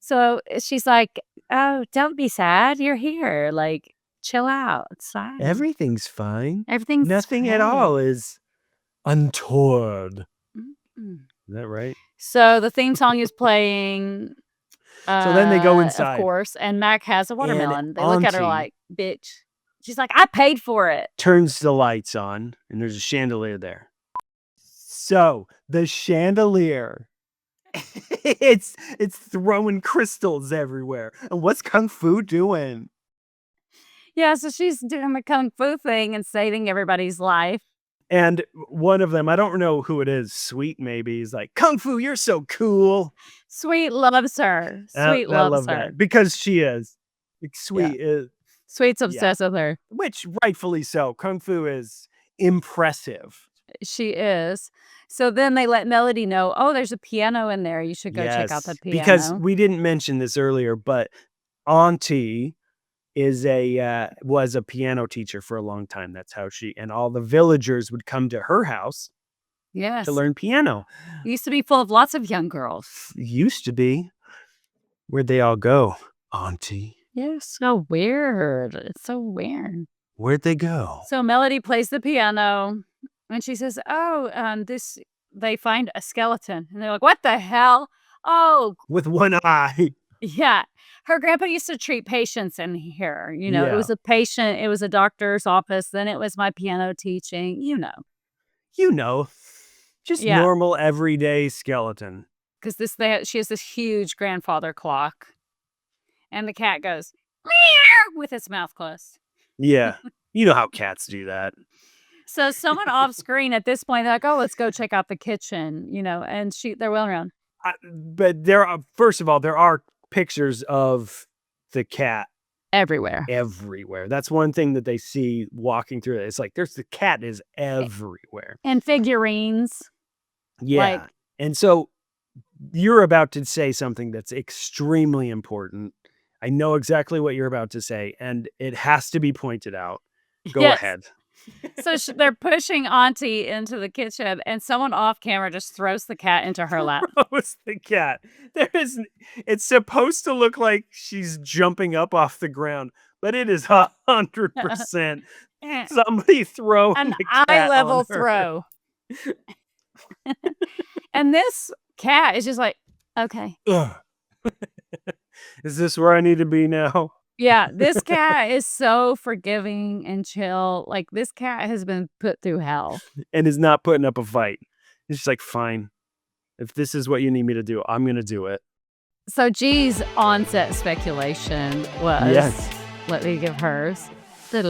So she's like, oh, don't be sad. You're here. Like, chill out. It's fine. Everything's fine. Everything's Nothing fine. at all is untoward. Mm-mm. Is that right? So the theme song is playing. So then they go inside. Of course. And Mac has a watermelon. And They look at her Auntie like, bitch. She's like, I paid for it. turns the lights on and there's a chandelier there. So the chandelier, it's throwing crystals everywhere. And what's Kung Fu doing? Yeah, so she's doing the Kung Fu thing and saving everybody's life. And one of them, I don't know who it is, Sweet maybe, is like, Kung Fu, you're so cool. Sweet loves her. Sweet I loves love her. that. Because she is. Like, Sweet is. Sweet's obsessed with her. Which rightfully so. Kung Fu is impressive. She is. So then they let Melody know, oh, there's a piano in there. You should go check out the piano. Because we didn't mention this earlier, but Auntie was a piano teacher for a long time. That's how and all the villagers would come to her house yes. to learn piano. It used to be full of lots of young girls. Used to be. Where'd they all go, Auntie? Yeah, so weird. It's so weird. Where'd they go? So Melody plays the piano and she says, oh, they find a skeleton. And they're like, what the hell? Oh. With one eye. Yeah. Her grandpa used to treat patients in here. You know, Yeah. It was a patient. It was a doctor's office. Then it was my piano teaching. Just normal everyday skeleton. Because she has this huge grandfather clock. And the cat goes, meow, with its mouth closed. Yeah. You know how cats do that. So someone off screen at this point, they're like, oh, let's go check out the kitchen, and they're well around. But first of all, there are pictures of the cat everywhere. That's one thing that they see walking through it. It's like the cat is everywhere. And figurines. Yeah. And so you're about to say something that's extremely important. I know exactly what you're about to say, and it has to be pointed out. Go ahead. So they're pushing Auntie into the kitchen, and someone off camera just throws the cat into her lap. Throws the cat. It's supposed to look like she's jumping up off the ground, but it is 100% somebody throwing an the cat eye-level on her. throw. And this cat is just like, okay. Is this where I need to be now? Yeah, this cat is so forgiving and chill. Like, this cat has been put through hell. And is not putting up a fight. It's just like, fine. If this is what you need me to do, I'm going to do it. So G's onset speculation was, let me give hers. But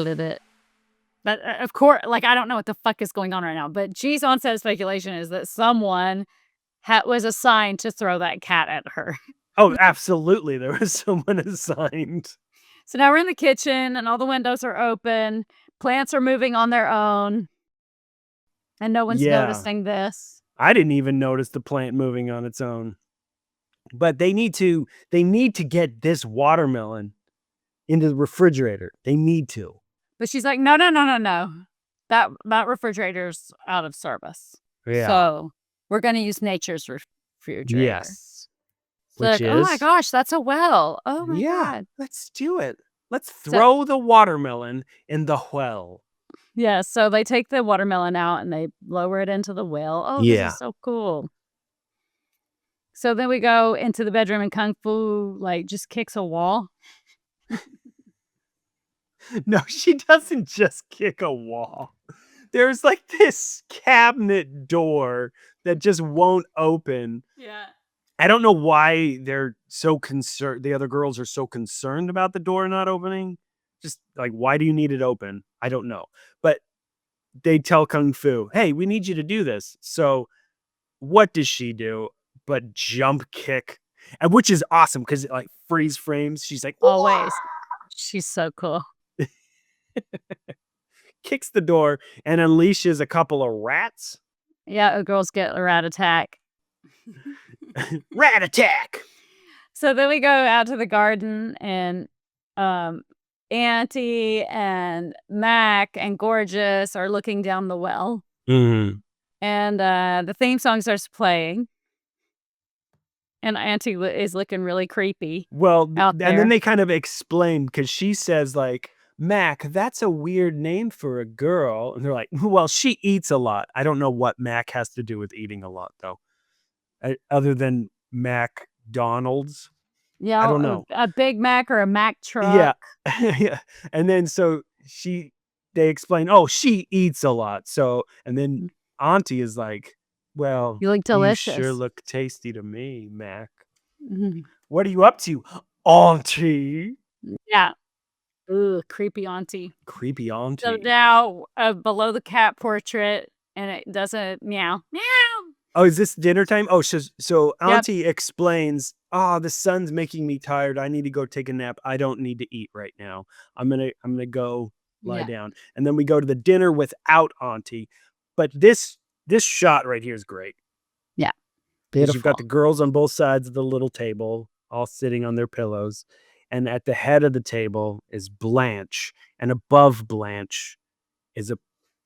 of course, I don't know what the fuck is going on right now, but G's onset speculation is that someone was assigned to throw that cat at her. Oh, absolutely. There was someone assigned. So now we're in the kitchen and all the windows are open. Plants are moving on their own. And no one's noticing this. I didn't even notice the plant moving on its own. But they need to get this watermelon into the refrigerator. They need to. But she's like, no. That refrigerator's out of service. Yeah. So we're going to use nature's refrigerator. Yes. Which is? Oh my gosh, that's a well. Oh my God. Let's do it. Let's throw the watermelon in the well. Yeah, so they take the watermelon out and they lower it into the well. Oh, this is so cool. So then we go into the bedroom and Kung Fu just kicks a wall. No, she doesn't just kick a wall. There's this cabinet door that just won't open. Yeah. I don't know why they're so concerned. The other girls are so concerned about the door not opening. Just why do you need it open? I don't know. But they tell Kung Fu, hey, we need you to do this. So what does she do but jump kick? And which is awesome because it freeze frames. She's like, always. She's so cool. Kicks the door and unleashes a couple of rats. Yeah, girls get a rat attack. Rat attack! So then we go out to the garden, and Auntie and Mac and Gorgeous are looking down the well. Mm-hmm. And the theme song starts playing. And Auntie is looking really creepy. Well, out and there. then they kind of explain, because she says, like, Mac, that's a weird name for a girl. And they're like, well, she eats a lot. I don't know what Mac has to do with eating a lot, though. Other than McDonald's. Yeah, I don't know. a Big Mac or a Mac truck. Yeah. Yeah. And then so they explain, oh, she eats a lot. So, and then Auntie is like, well, You look delicious. You sure look tasty to me, Mac. Mhm. What are you up to, Auntie? Yeah. Ooh, creepy Auntie. Creepy Auntie. So now below the cat portrait, and it does a meow. Meow. Oh, is this dinner time? Oh, so Yep. Auntie explains, the sun's making me tired. I need to go take a nap. I don't need to eat right now. I'm gonna go lie Yeah. down. And then we go to the dinner without Auntie. But this shot right here is great. Yeah. 'Cause Beautiful. you've got the girls on both sides of the little table, all sitting on their pillows. And at the head of the table is Blanche. And above Blanche is a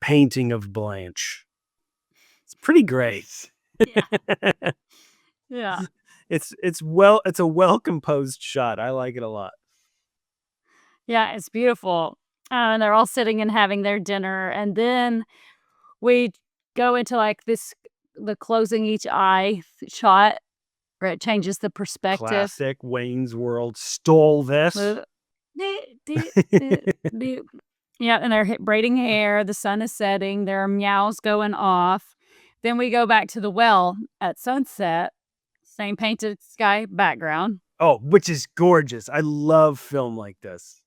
painting of Blanche. It's pretty great. Yeah. Yeah. It's a well-composed shot. I like it a lot. Yeah, it's beautiful. And they're all sitting and having their dinner. And then we go into like the closing each eye shot where it changes the perspective. Classic Wayne's World stole this. Yeah, and they're braiding hair. The sun is setting. There are meows going off. Then we go back to the well at sunset. Same painted sky background. Oh, which is gorgeous. I love film like this.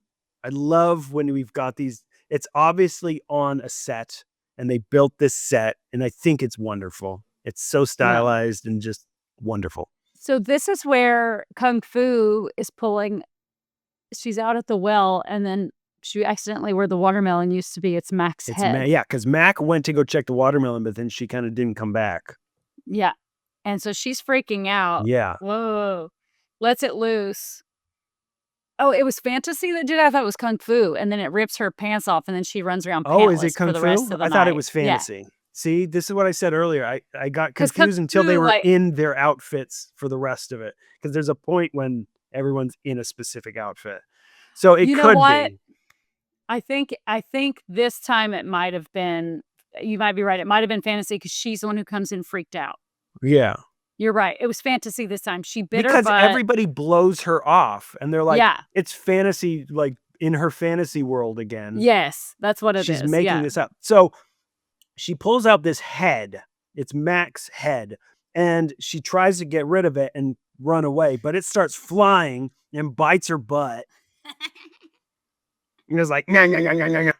I love when we've got these. It's obviously on a set, and they built this set, and I think it's wonderful. It's so stylized and just wonderful. So this is where Kung Fu is pulling. She's out at the well, and then she accidentally, where the watermelon used to be, it's Mac's head. Yeah, because Mac went to go check the watermelon, but then she kind of didn't come back. Yeah. And so she's freaking out. Yeah. Whoa. Lets it loose. Oh, it was fantasy that did it? I thought it was Kung Fu. And then it rips her pants off, and then she runs around pantless is it Kung for the Fu? rest of the I night. thought it was Yeah. fantasy. See, this is what I said earlier. I got 'Cause Kung confused until they Fu, were like- in their outfits for the rest of it. Because there's a point when everyone's in a specific outfit. So it You know could what? be. I think this time it might have been, you might be right. It might have been fantasy because she's the one who comes in freaked out. Yeah. You're right. It was fantasy this time. She bit her Because butt. everybody blows her off. And they're like, Yeah. it's fantasy, like in her fantasy world again. Yes, that's what it is. She's making Yeah. this up. So she pulls out this head. It's Mac's head. And she tries to get rid of it and run away. But it starts flying and bites her butt. And it's like, nah, nah, nah, nah, nah, nah.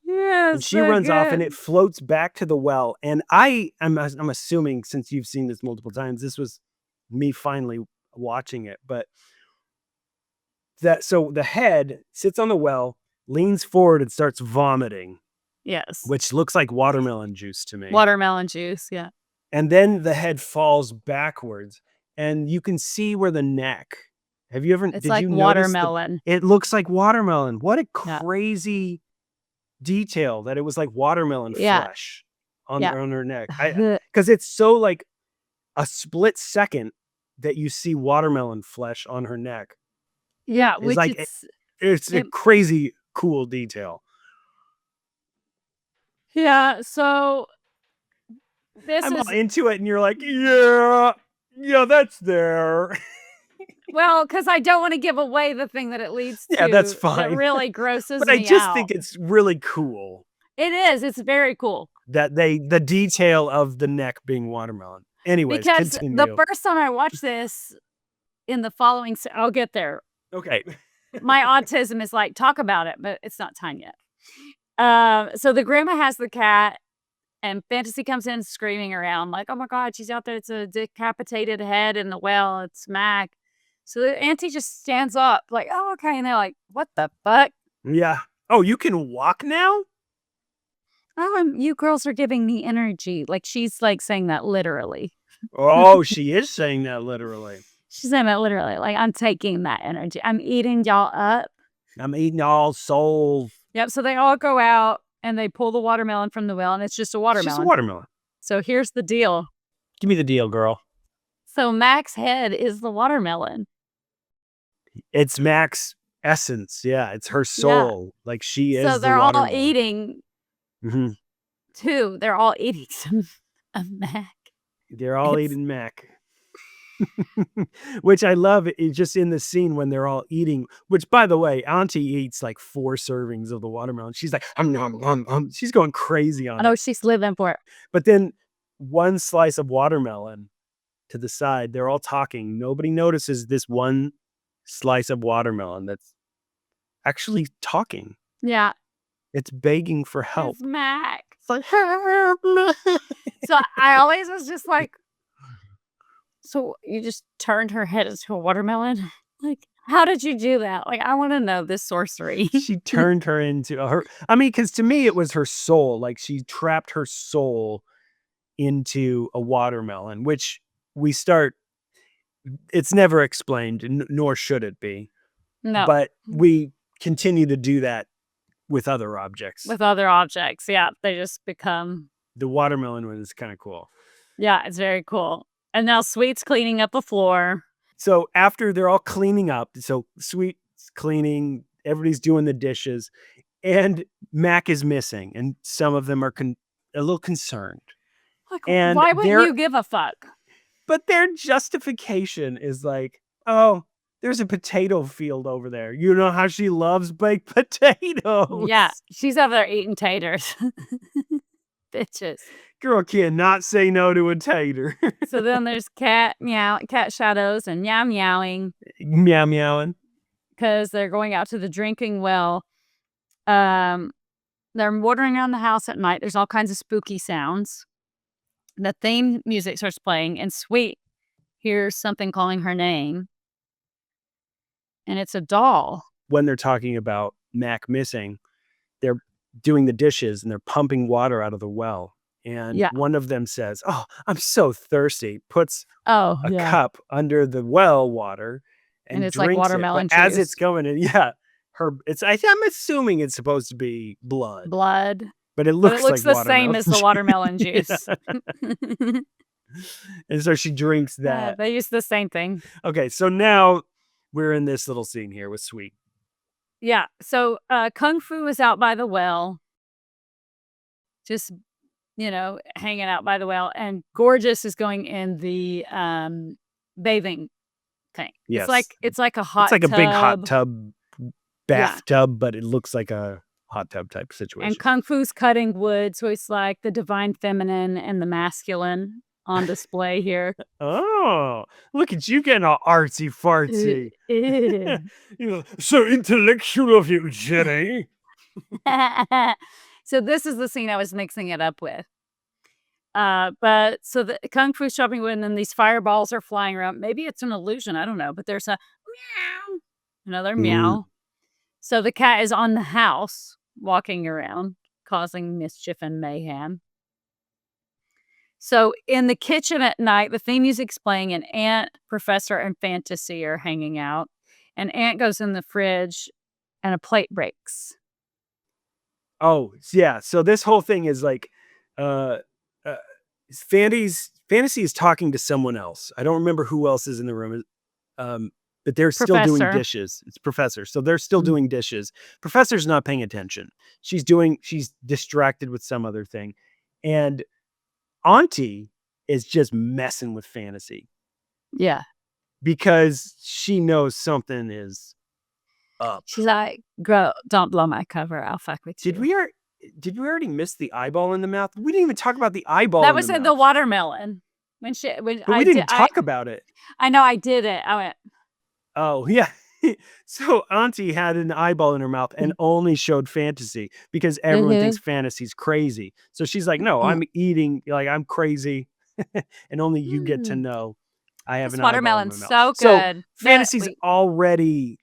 Yeah, And she runs off and it floats back to the well. And I'm assuming, since you've seen this multiple times, this was me finally watching it. But so the head sits on the well, leans forward and starts vomiting. Yes. Which looks like watermelon juice to me. Watermelon juice, yeah. And then the head falls backwards. And you can see where the neck. Have you ever? It's did like you notice watermelon. it looks like watermelon. What a Yeah. crazy detail that it was like watermelon Yeah. flesh on Yeah. her neck. Because it's so like a split second that you see watermelon flesh on her neck. Yeah, It's which like it's a crazy cool detail. Yeah, so this I'm is all into it, and you're like, yeah, that's there. well, because I don't want to give away the thing that it leads to. Yeah, that's That fine. really grosses But me I just out. think it's really cool It is. It's very cool. that the detail of the neck being watermelon. Anyways, Because continue. the first time I watched this in the following, I'll get there. Okay. My autism is like, talk about it, but it's not time yet. So the grandma has the cat, and Fantasy comes in screaming around like, oh my God, she's out there. It's a decapitated head in the well. It's Mac. So the auntie just stands up like, oh, okay. And they're like, what the fuck? Yeah. Oh, you can walk now? Oh, you girls are giving me energy. Like, she's, like, saying that literally. Oh, she is saying that literally. She's saying that literally. Like, I'm taking that energy. I'm eating y'all up. I'm eating all soul. Yep, so they all go out, and they pull the watermelon from the well, and it's just a It's watermelon. just a watermelon. So here's the deal. Give me the deal, girl. So Mac's head is the watermelon. It's Mac's essence. Yeah, it's her soul. Like, she is So the they're all watermelon. eating, Mhm. too. They're all eating some of Mac. They're all It's- eating Mac. Which I love it just in the scene when they're all eating, which, by the way, Auntie eats like 4 servings of the watermelon. She's like, she's going crazy I on know it. she's living for it. But then one slice of watermelon to the side, they're all talking. Nobody notices this one slice of watermelon that's actually talking. Yeah. It's begging for help. It's Mac. It's like, help me. So I always was just like, so you just turned her head into a watermelon? Like, how did you do that? Like, I want to know this sorcery. She turned her into her. I mean, because to me, it was her soul. Like, she trapped her soul into a watermelon, which we start. It's never explained, nor should it be. No. But we continue to do that with other objects. With other objects. Yeah. They just become. The watermelon one is kind of cool. Yeah. It's very cool. And now Sweet's cleaning up the floor. So after they're all cleaning up, so Sweet's cleaning, everybody's doing the dishes, and Mac is missing, and some of them are a little concerned. Like, And why wouldn't you give a fuck? But their justification is like, oh, there's a potato field over there. You know how she loves baked potatoes. Yeah. She's over there eating taters. Bitches. Girl cannot say no to a tater. So then there's cat shadows and meow meowing Meow meowing. because they're going out to the drinking well. They're wandering around the house at night. There's all kinds of spooky sounds. The theme music starts playing, and Sweet hears something calling her name. And it's a doll. When they're talking about Mac missing, they're doing the dishes and they're pumping water out of the well. And one of them says, oh, I'm so thirsty, puts a cup under the well water and it's drinks like watermelon it. But as juice. it's going in, I'm assuming it's supposed to be blood. But it looks like the same as the watermelon juice. And so she drinks that. They use the same thing. Okay, so now we're in this little scene here with Sweet. Yeah, so Kung Fu is out by the well. Just, hanging out by the well. And Gorgeous is going in the bathing thing. Yes. It's like a hot tub. It's like a big hot tub, bathtub, but it looks like a hot tub type situation. And Kung Fu's cutting wood, so it's like the divine feminine and the masculine on display here. Oh, look at you getting all artsy fartsy. So intellectual of you, Jenny. So this is the scene I was mixing it up with. But so the Kung Fu chopping wood, and then these fireballs are flying around. Maybe it's an illusion, I don't know. But there's a meow, another meow. So the cat is on the house, walking around, causing mischief and mayhem. So in the kitchen at night, the theme music's playing, and Aunt, Professor, and Fantasy are hanging out. And Aunt goes in the fridge, and a plate breaks. Oh, yeah. So this whole thing is like, Fantasy is talking to someone else. I don't remember who else is in the room. But they're still doing dishes. It's Professor. So they're still doing dishes. Professor's not paying attention. She's distracted with some other thing. And Auntie is just messing with Fantasy. Yeah. Because she knows something is up. She's like, girl, don't blow my cover. I'll fuck with you. Did we already miss the eyeball in the mouth? We didn't even talk about the eyeball that in was the in mouth. the watermelon. But we didn't talk about it. I know, I did it. I went, oh, yeah. So Auntie had an eyeball in her mouth and only showed Fantasy because everyone thinks Fantasy's crazy. So she's like, no, I'm eating, like, I'm crazy. And only you get to know I have this an eyeball in my watermelon's mouth. so good. So Fantasy's already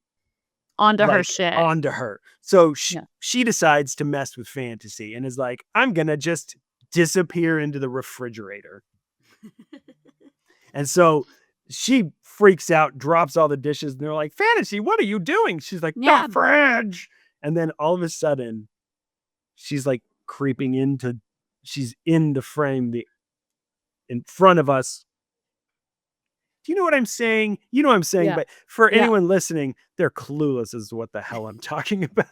onto her shit. Onto her. So Yeah. she decides to mess with fantasy and is like, I'm going to just disappear into the refrigerator. And so she freaks out, drops all the dishes, and they're like, Fantasy, what are you doing? She's like, Yeah. the fridge. And then all of a sudden, she's like creeping into, she's in the frame in front of us. Do you know what I'm saying? You know what I'm saying, Yeah. but for Yeah. anyone listening, they're clueless as to what the hell I'm talking about.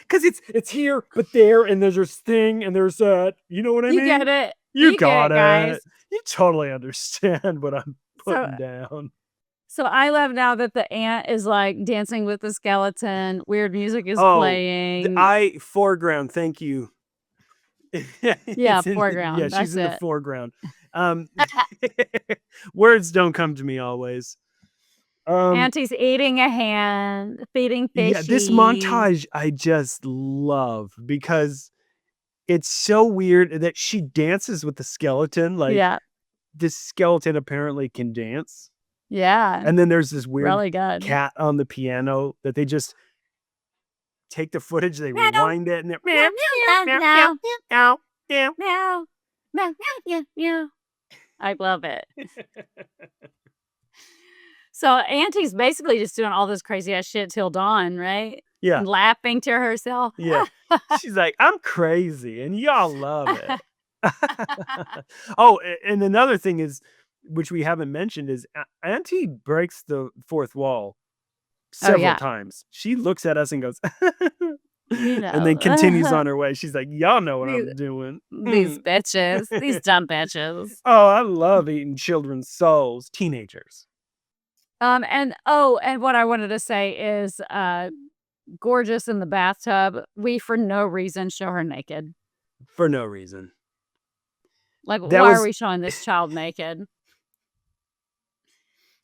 Because it's here, but there, and there's this thing, and there's that. You know what I You mean? get it. You get got it, guys. You totally understand what I'm putting So, down. so I love now that the ant is like dancing with the skeleton. Weird music is Oh, playing. foreground. Thank you. Yeah, Yeah, foreground. she's That's in the it. foreground. Words don't come to me always. Auntie's eating a hand, feeding fishy. Yeah, this montage I just love because it's so weird that she dances with the skeleton. Like, Yeah. this skeleton apparently can dance. Yeah. And then there's this weird Really good. cat on the piano that they just take the footage, they rewind it, and they're meow, meow, meow, meow, meow, meow, meow, meow, meow, meow. I love it. So Auntie's basically just doing all this crazy ass shit till dawn, right? Yeah. And laughing to herself. Yeah. She's like, I'm crazy, and y'all love it. Oh, and another thing is, which we haven't mentioned, is Auntie breaks the fourth wall several times. She looks at us and goes, and then continues on her way. She's like, y'all know what I'm doing. These bitches. These dumb bitches. Oh, I love eating children's souls. Teenagers. And what I wanted to say is Gorgeous in the bathtub. We for no reason show her naked. For no reason. Like, why are we showing this child naked?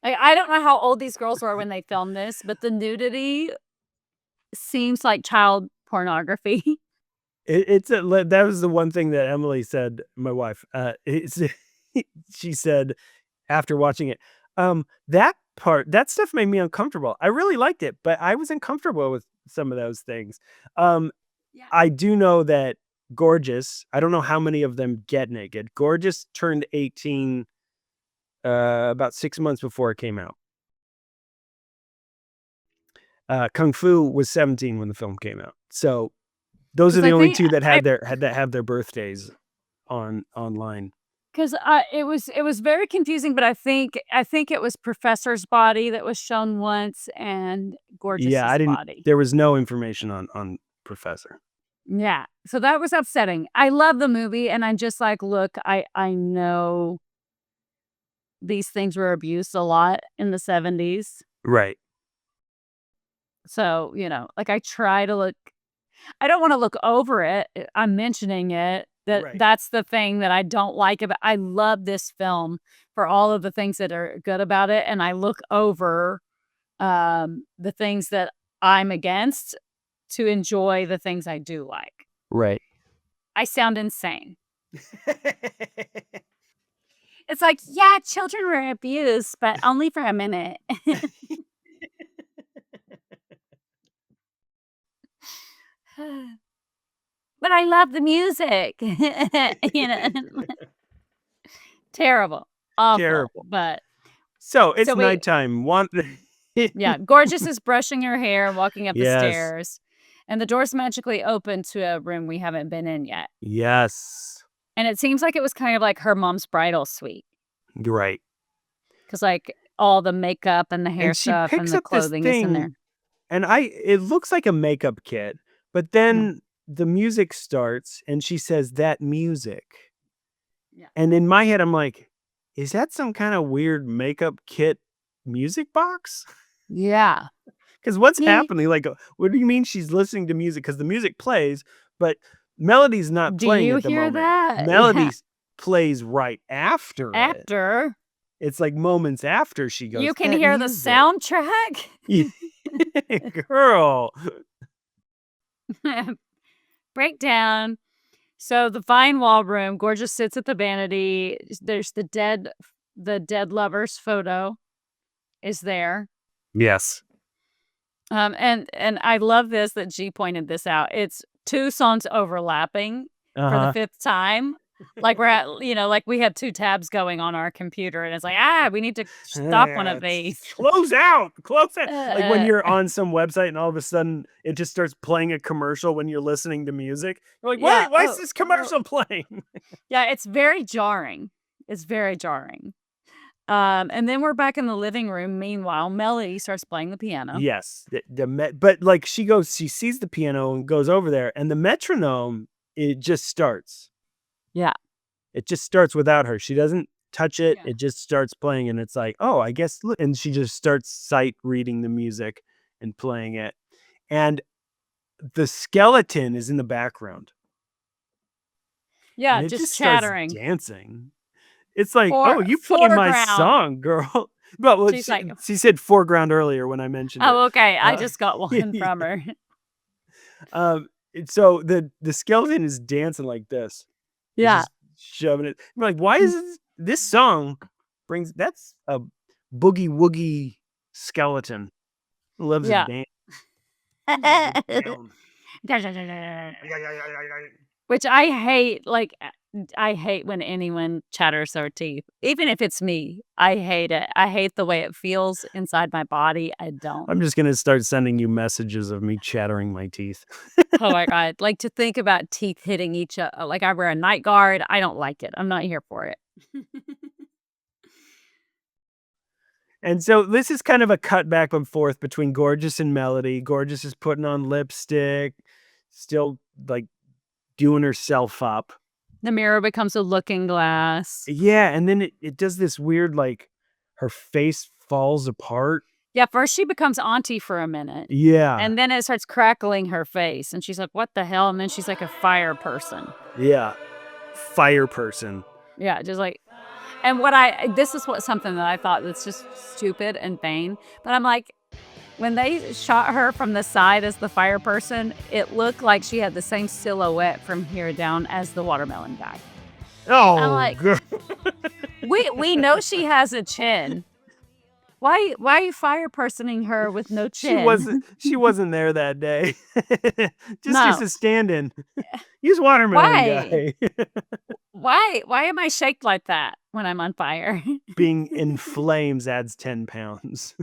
Like, I don't know how old these girls were when they filmed this, but the nudity seems like child pornography. That was the one thing that Emily said, my wife. She said after watching it, that stuff made me uncomfortable. I really liked it, but I was uncomfortable with some of those things. I do know that Gorgeous, I don't know how many of them get naked. Gorgeous turned 18 about 6 months before it came out. Kung Fu was 17 when the film came out. So those are the only two that had their birthdays online. Because it was very confusing, but I think it was Professor's body that was shown once and Gorgeous's body. There was no information on Professor. Yeah, so that was upsetting. I love the movie, and I'm just like, look, I know these things were abused a lot in the 70s. Right. So, like I try to look, I don't want to look over it. I'm mentioning it. That's the thing that I don't like about. I love this film for all of the things that are good about it, and I look over the things that I'm against to enjoy the things I do like. Right. I sound insane. It's like, yeah, children were abused, but only for a minute. But I love the music. Terrible. Awful. Terrible. But so it's nighttime. Yeah, Gorgeous is brushing her hair, walking up the stairs, and the door's magically open to a room we haven't been in yet. Yes. And it seems like it was kind of like her mom's bridal suite. Right. Because like all the makeup and the hair stuff and the clothing is in there. And it looks like a makeup kit, but then the music starts and she says, that music. Yeah. And in my head, I'm like, is that some kind of weird makeup kit music box? Yeah. Because what's happening? Like, what do you mean she's listening to music? Because the music plays, but Melody's not playing at the moment. Do you hear that? Melody plays right after it. After. It's like moments after she goes. You can hear the soundtrack. Girl. Breakdown. So the Vine Wall room, Gorgeous sits at the vanity. There's the dead lovers photo is there. Yes. And I love this that G pointed this out. It's 2 songs overlapping for the 5th time. Like we're at, like we have 2 tabs going on our computer, and it's like, we need to stop one of these. Close out. Like when Uh, you're on some website and all of a sudden it just starts playing a commercial when you're listening to music. You're like, Yeah, why is this commercial playing? yeah, it's very jarring. It's very jarring. And then we're back in the living room. Meanwhile, Melody starts playing the piano. Yes, but like she sees the piano and goes over there, and the metronome, it just starts. Yeah. It just starts without her. She doesn't touch it. Yeah. It just starts playing, and it's like, oh, I guess. And she just starts sight reading the music and playing it, and the skeleton is in the background. Yeah, And it just starts chattering. dancing. It's like, oh, you played my foreground. song, girl. Well, She's like- she said foreground earlier when I mentioned it. Oh, okay. I just got one from her. So the skeleton is dancing like this. It's Yeah. just shoving it. I'm like, why is this song that's a boogie woogie skeleton who loves Yeah. a dance. Which I hate. Like, I hate when anyone chatters their teeth. Even if it's me, I hate it. I hate the way it feels inside my body. I don't. I'm just gonna start sending you messages of me chattering my teeth. Oh my God. Like, to think about teeth hitting each other. Like, I wear a night guard. I don't like it. I'm not here for it. And so this is kind of a cut back and forth between Gorgeous and Melody. Gorgeous is putting on lipstick, still like doing herself up. The mirror becomes a looking glass. Yeah, and then it does this weird, like, her face falls apart. Yeah, first she becomes auntie for a minute. Yeah. And then it starts crackling her face. And she's like, what the hell? And then she's like a fire person. Yeah. Fire person. Yeah, just like... And this is something that I thought that's just stupid and vain. But I'm like, when they shot her from the side as the fire person, it looked like she had the same silhouette from here down as the watermelon guy. Oh, I'm like, girl. we know she has a chin. Why are you fire personing her with no chin? She wasn't there that day. Just No. a stand-in. Use watermelon Why? guy. Why am I shaped like that when I'm on fire? Being in flames adds 10 pounds.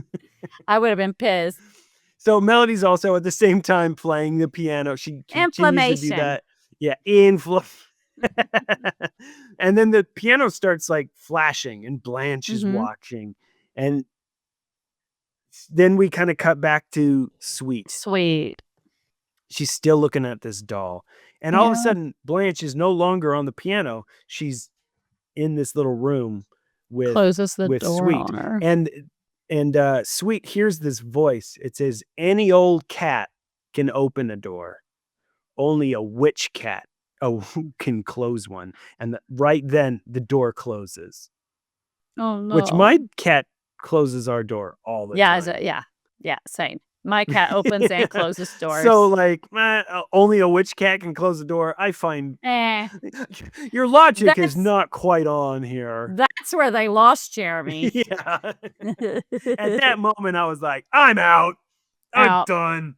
I would have been pissed. So Melody's also at the same time playing the piano. She continues to do Inflammation. that. Yeah, and then the piano starts like flashing, and Blanche is watching. And then we kind of cut back to Sweet. Sweet. She's still looking at this doll. And all of a sudden, Blanche is no longer on the piano. She's in this little room with Closes the door Sweet. on her. And Sweet hears this voice. It says, any old cat can open a door. Only a witch cat can close one. And right then, the door closes. Oh, no. Which my cat closes our door all the time. Yeah, same. My cat opens and closes doors. So, like, only a witch cat can close the door. I find your logic is not quite on here. That's where they lost Jeremy. Yeah. At that moment, I was like, I'm out. I'm done.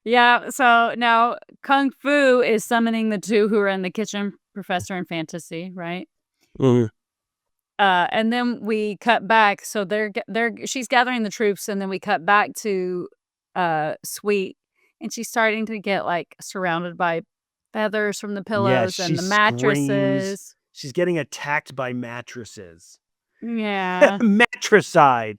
Yeah, so now Kung Fu is summoning the 2 who are in the kitchen, Professor and Fantasy, right? Mm-hmm. And then we cut back. So she's gathering the troops, and then we cut back to Sweet, and she's starting to get like surrounded by feathers from the pillows and the mattresses. Screams. She's getting attacked by mattresses. Yeah. Matricide.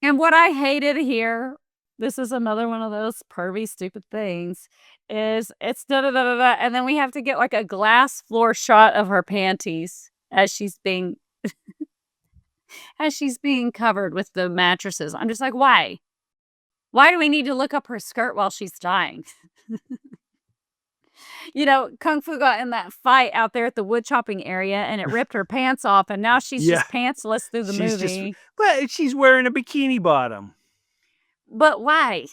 And what I hated here, this is another one of those pervy, stupid things, is it's da-da-da-da-da, and then we have to get like a glass floor shot of her panties as she's being covered with the mattresses. I'm just like, why? Why do we need to look up her skirt while she's dying? Kung Fu got in that fight out there at the wood chopping area, and it ripped her pants off, and now she's just pantsless through the movie. But she's wearing a bikini bottom. But why?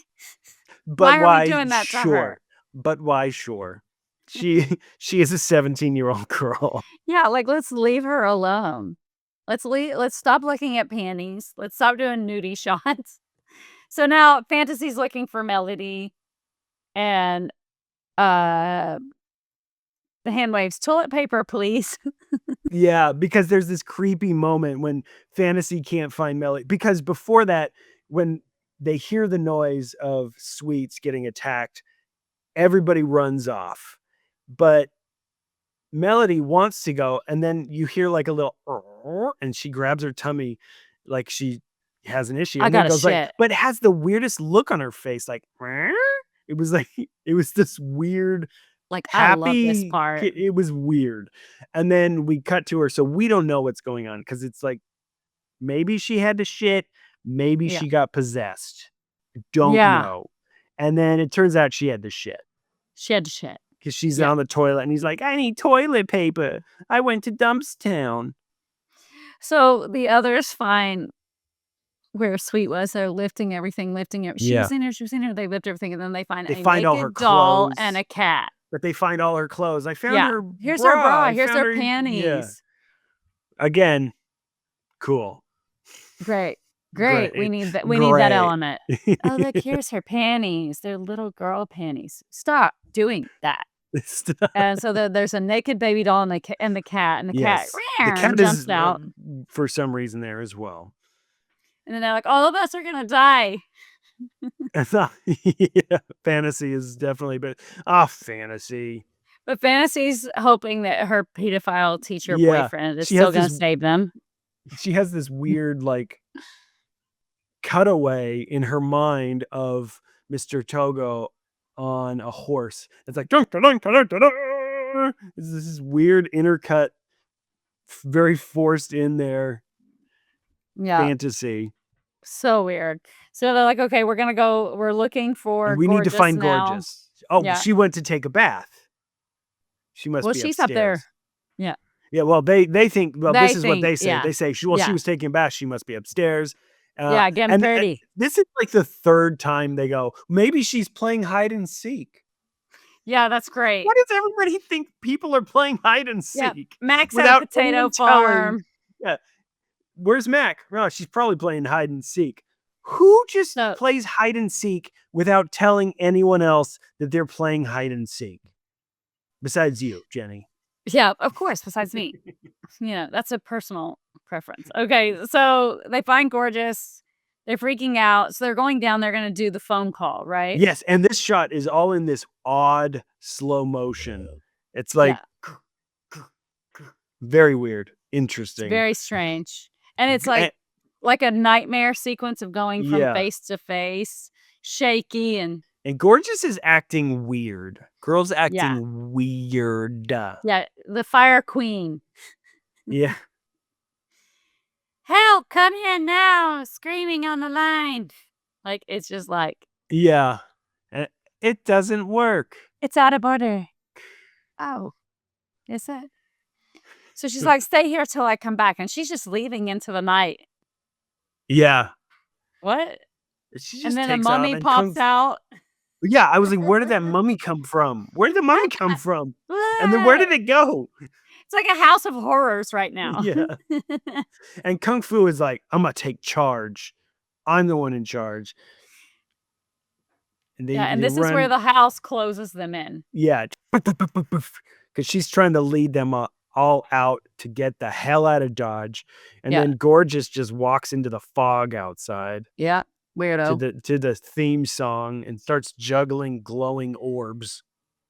But why are we doing that to her? But why? Sure. She is a 17-year-old girl. Yeah, like, let's leave her alone. Let's stop looking at panties. Let's stop doing nudie shots. So now Fantasy's looking for Melody, and the hand waves, toilet paper, please. Yeah, because there's this creepy moment when Fantasy can't find Melody. Because before that, when they hear the noise of Sweets getting attacked, everybody runs off. But Melody wants to go, and then you hear like a little, and she grabs her tummy like she has an issue. I And then got a goes like, shit. but it has the weirdest look on her face, like it was like it was this weird Like, I love this happy part. it was weird. And then we cut to her, so we don't know what's going on because it's like maybe she had to shit, maybe Yeah. she got possessed. Don't Yeah. know. And then it turns out she had to shit She had to shit. because she's Yeah. on the toilet and he's like, I need toilet paper. I went to Dumpstown. So the others find where Sweet was. They're lifting everything. She was in here. She was in here. They lift everything, and then they find They a find all naked her doll clothes. and a cat. But they find all her clothes. I found Yeah. her Here's bra. her bra. I Here's found her panties. Yeah. Again, cool. Great. Great. We need that. We need that Great. element. Oh, look, here's her panties. They're little girl panties. Stop doing that. And so there's a naked baby doll and the cat, and the cat Yes. The cat jumps is out. for some reason there as well. And then they're like, all of us are gonna die. Yeah, Fantasy is definitely, but Fantasy. But Fantasy's hoping that her pedophile teacher Yeah, boyfriend is she has still gonna this- save them. She has this weird like cutaway in her mind of Mr. Togo on a horse. It's like dun, dun, dun, dun, dun, dun. It's this weird intercut, very forced in there Yeah. fantasy. So weird. So they're like, okay, we're gonna go. We're looking for. And we need to Gorgeous find now. Gorgeous. Oh, Yeah. she went to take a bath. She must Well, be she's upstairs. up there. Yeah. Yeah, well, they think, well, They this is what they think, say. yeah. They say, she Yeah. was taking a bath. She must be upstairs. Yeah, getting and pretty. this is like the third time they go, maybe she's playing hide and seek. Yeah, that's great. Why does everybody think people are playing hide and Yeah. seek? Max at without a potato anyone telling- farm. Yeah. Where's Mac? Oh, she's probably playing hide and seek. Who just So- plays hide and seek without telling anyone else that they're playing hide and seek? Besides you, Jenny. Yeah, of course, besides me. That's a personal preference. Okay, so they find Gorgeous. They're freaking out. So they're going down. They're going to do the phone call, right? Yes, and this shot is all in this odd slow motion. It's like very weird, interesting. It's very strange. And it's like a nightmare sequence of going from face to face, shaky and Gorgeous is acting weird. Girl's acting weird. yeah, the fire queen. Yeah. Help, come here now, screaming on the line. Like, it's just like, Yeah. And it doesn't work. it's out of order. Oh, is it? So she's like, stay here till I come back. And she's just leaving into the night. Yeah. What? She just And then a takes off mummy and pops comes- out. Yeah, I was like, where did that mummy come from? Where did the mummy come from? And then where did it go? It's like a house of horrors right now. Yeah. And Kung Fu is like, I'm going to take charge. I'm the one in charge. And And this is where the house closes them in. Yeah. Because she's trying to lead them all out to get the hell out of Dodge. And then Gorgeous just walks into the fog outside. Yeah. Weirdo. To the theme song and starts juggling glowing orbs.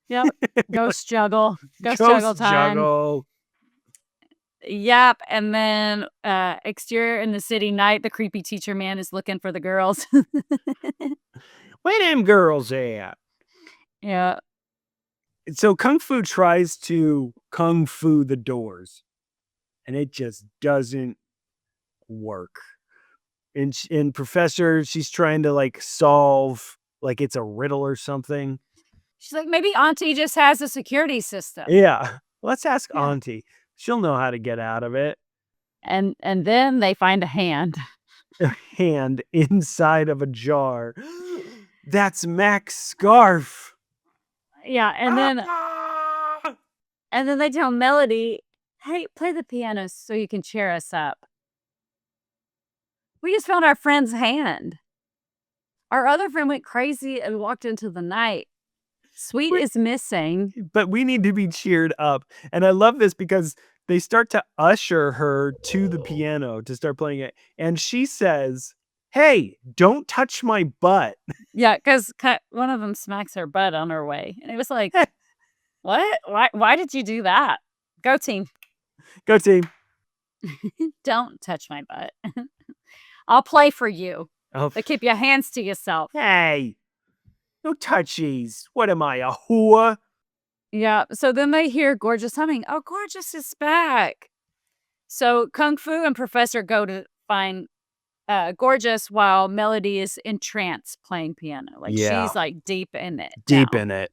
Yep. Ghost juggle. Ghost juggle time. Juggle. Yep. And then exterior in the city night, the creepy teacher man is looking for the girls. Where them girls at? Yeah. So Kung Fu tries to Kung Fu the doors. And it just doesn't work. And Professor, she's trying to like solve, like it's a riddle or something. She's like, maybe Auntie just has a security system. Yeah. Let's ask Auntie. She'll know how to get out of it. And then they find a hand. A hand inside of a jar. That's Mac's scarf. Yeah. And then they tell Melody, hey, play the piano so you can cheer us up. We just found our friend's hand. Our other friend went crazy and walked into the night. Sweet is missing. But we need to be cheered up. And I love this because they start to usher her to the piano to start playing it. And she says, "Hey, don't touch my butt." Yeah, because one of them smacks her butt on her way. And it was like, what? Why did you do that? Go team. Go team. Don't touch my butt. I'll play for you. Oh, But keep your hands to yourself. hey, no touchies. What am I, a whore? Yeah. So then they hear Gorgeous humming. Oh, Gorgeous is back. So Kung Fu and Professor go to find Gorgeous while Melody is in trance playing piano. Like Yeah. she's like deep in it. Deep now. in it.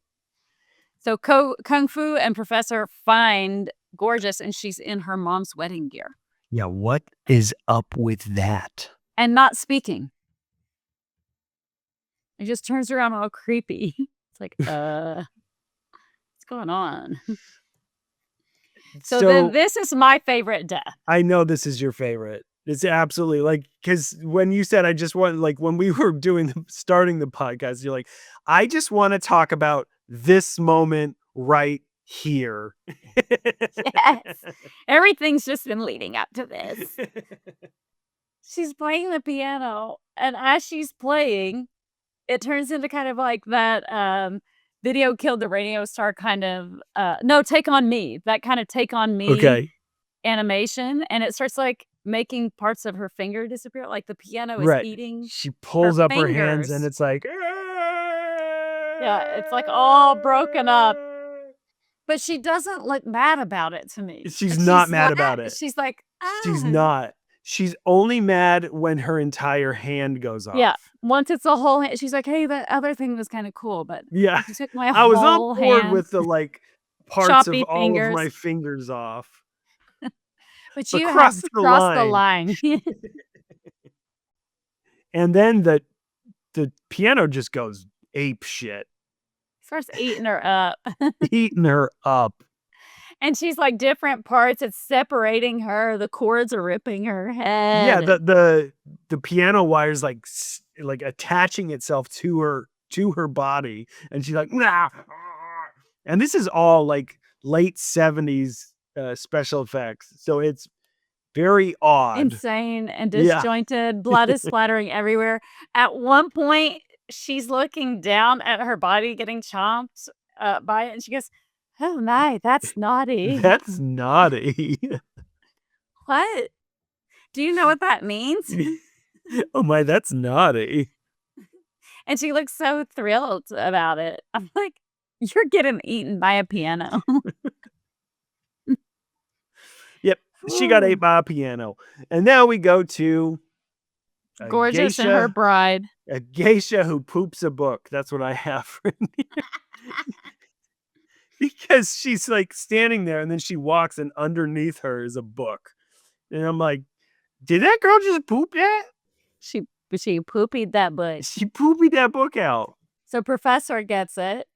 So Kung Fu and Professor find Gorgeous and she's in her mom's wedding gear Yeah, what is up with that? and not speaking. It just turns around all creepy. It's like, what's going on? So then this is my favorite death. I know this is your favorite. It's absolutely like, because when you said I just want, like when we were starting the podcast, you're like, I just want to talk about this moment right here. Yes. Everything's just been leading up to this. She's playing the piano, and as she's playing, it turns into kind of like that Video Killed the Radio Star kind of no, Take on Me. That kind of Take on Me animation, and it starts like making parts of her finger disappear, like the piano is eating. She pulls her up her hands fingers. and it's like, Yeah, it's like all broken up. But she doesn't look mad about it to me. She's not mad about it. She's like, She's not. She's only mad when her entire hand goes off. Yeah. Once it's a whole hand, she's like, hey, that other thing was kind of cool, but Yeah. you took my I was whole on board hand. with the like parts Choppy of all fingers. of my fingers off. But you cross have the crossed the line. And then the piano just goes ape shit. Starts eating her up. Eating her up. And she's like different parts. It's separating her. The cords are ripping her head. Yeah, the piano wire's like attaching itself to her body, and she's like, nah. And this is all like late 70s special effects, so it's very odd, insane and disjointed. Blood is splattering everywhere. At one point, she's looking down at her body getting chomped by it, and she goes, "Oh my, that's naughty." That's naughty. What? Do you know what that means? Oh my, that's naughty. And she looks so thrilled about it. I'm like, you're getting eaten by a piano. Yep, she got ate by a piano. And now we go to Gorgeous and her bride. A geisha who poops a book. That's what I have for here. Because she's like standing there and then she walks and underneath her is a book. And I'm like, did that girl just poop that? She poopied that book. She poopied that book out. So Professor gets it.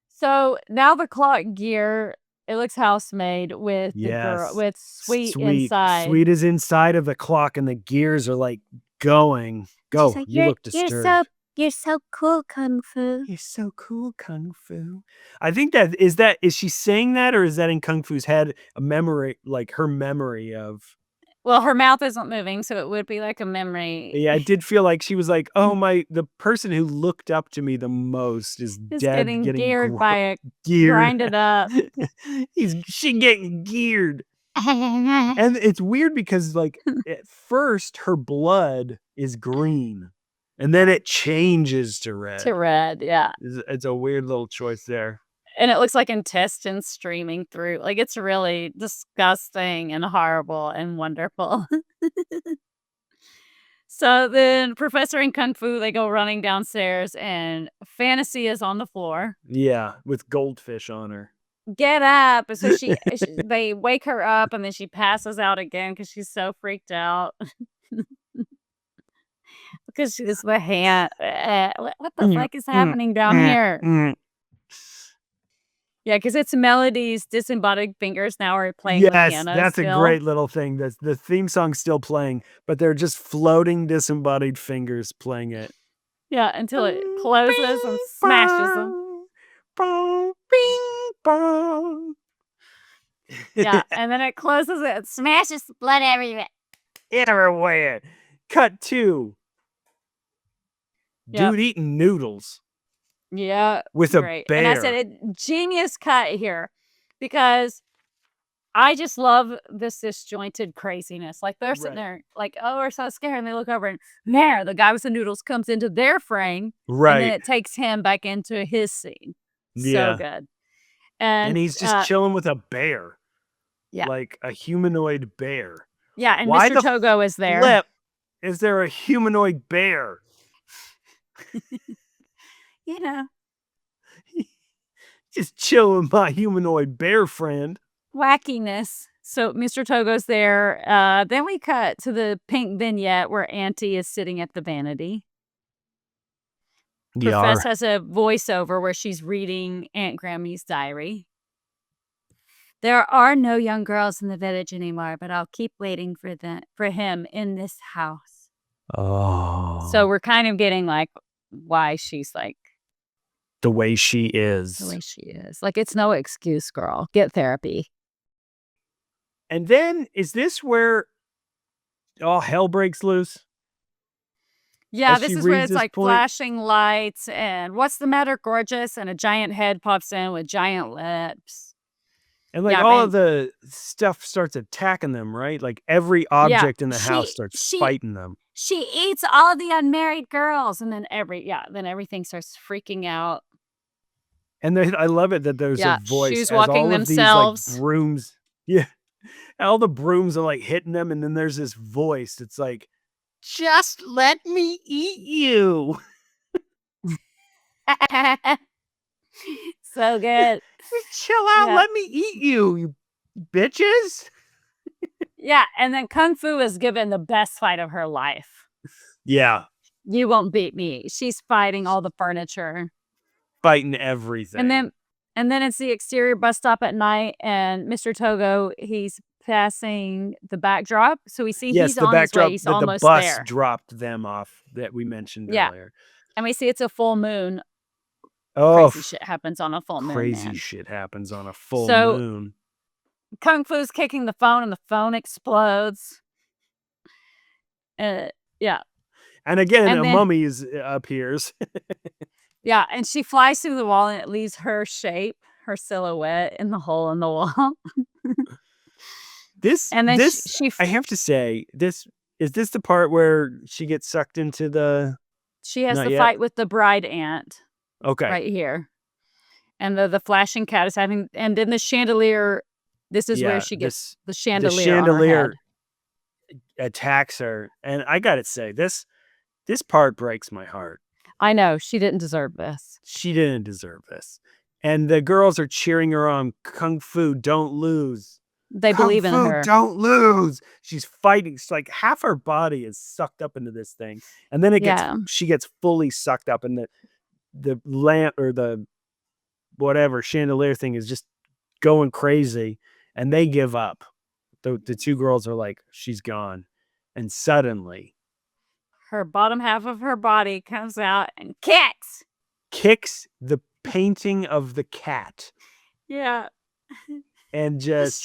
So now the clock gear, it looks house-made with the girl, with Sweet inside. Sweet is inside of the clock and the gears are like going. Go, like, you look disturbed. You're so cool, Kung Fu. You're so cool, Kung Fu. I think is she saying that, or is that in Kung Fu's head a memory, like her memory of? Well, her mouth isn't moving, so it would be like a memory. Yeah, I did feel like she was like, oh the person who looked up to me the most is dead, getting geared by a grinded up. She getting geared. And it's weird because like at first her blood is green. And then it changes to red. Yeah. It's a weird little choice there. And it looks like intestines streaming through. Like, it's really disgusting and horrible and wonderful. So then Professor and Kung Fu, they go running downstairs and Fantasy is on the floor. Yeah, with goldfish on her. Get up. So they wake her up and then she passes out again because she's so freaked out. Because she's the hand. What the fuck is happening down here? Yeah, because it's Melody's disembodied fingers now are playing the Yes, piano that's a still. great little thing. The theme song's still playing, but they're just floating disembodied fingers playing it. Yeah, until it closes and smashes them. Yeah, and then it closes it and smashes the blood everywhere. Everywhere. Cut 2. Yep. Dude eating noodles Yeah, with a great. bear. And I said, genius cut here because I just love this disjointed craziness. Like they're sitting there like, oh, we're so scared. And they look over and there, the guy with the noodles comes into their frame. Right. And then it takes him back into his scene. Yeah. So good. And he's just chilling with a bear. Yeah. Like a humanoid bear. Yeah, and Why Mr. Togo is there. Flip is there a humanoid bear? You know. Just chill with my humanoid bear friend. Wackiness. So Mr. Togo's there. Then we cut to the pink vignette where Auntie is sitting at the vanity. Profess has a voiceover where she's reading Aunt Grammy's diary. There are no young girls in the village anymore, but I'll keep waiting for him in this house. Oh. So we're kind of getting like why she's like the way she is. The way she is. Like it's no excuse, girl. Get therapy. And then is this where all hell breaks loose? Yeah, this is where it's like flashing lights and what's the matter, gorgeous? And a giant head pops in with giant lips. And like all of the stuff starts attacking them, right? Like every object in the house starts fighting them. She eats all the unmarried girls. And then everything starts freaking out. And I love it that there's a voice. Shoes walking themselves. These, like, brooms. Yeah. All the brooms are like hitting them. And then there's this voice. It's like, just let me eat you. So good. Chill out. Let me eat you, you bitches. Yeah. And then Kung Fu is given the best fight of her life. Yeah. You won't beat me. She's fighting all the furniture. Fighting everything. And then it's the exterior bus stop at night. And Mr. Togo, he's passing the backdrop. So we see he's on his way. He's almost there. The bus there. dropped them off that we mentioned earlier. And we see it's a full moon. Oh, crazy shit happens on a full moon. Crazy shit happens on a full moon. Kung Fu's kicking the phone and the phone explodes. Yeah. And again, a mummy appears. Yeah, and she flies through the wall and it leaves her shape, her silhouette in the hole in the wall. I have to say, is this the part where she gets sucked into the... She has the fight with the bride aunt. Okay. Right here. And the flashing cat is having... And then the chandelier... This is where she gets the chandelier. The chandelier on her head. Attacks her. And I gotta say, this part breaks my heart. I know. She didn't deserve this. She didn't deserve this. And the girls are cheering her on. Kung Fu, don't lose. They believe in her. Don't lose. She's fighting. It's like half her body is sucked up into this thing. And then she gets fully sucked up. And the lamp or the whatever chandelier thing is just going crazy. And they give up. The two girls are like, she's gone. And suddenly... her bottom half of her body comes out and kicks the painting of the cat. Yeah. And just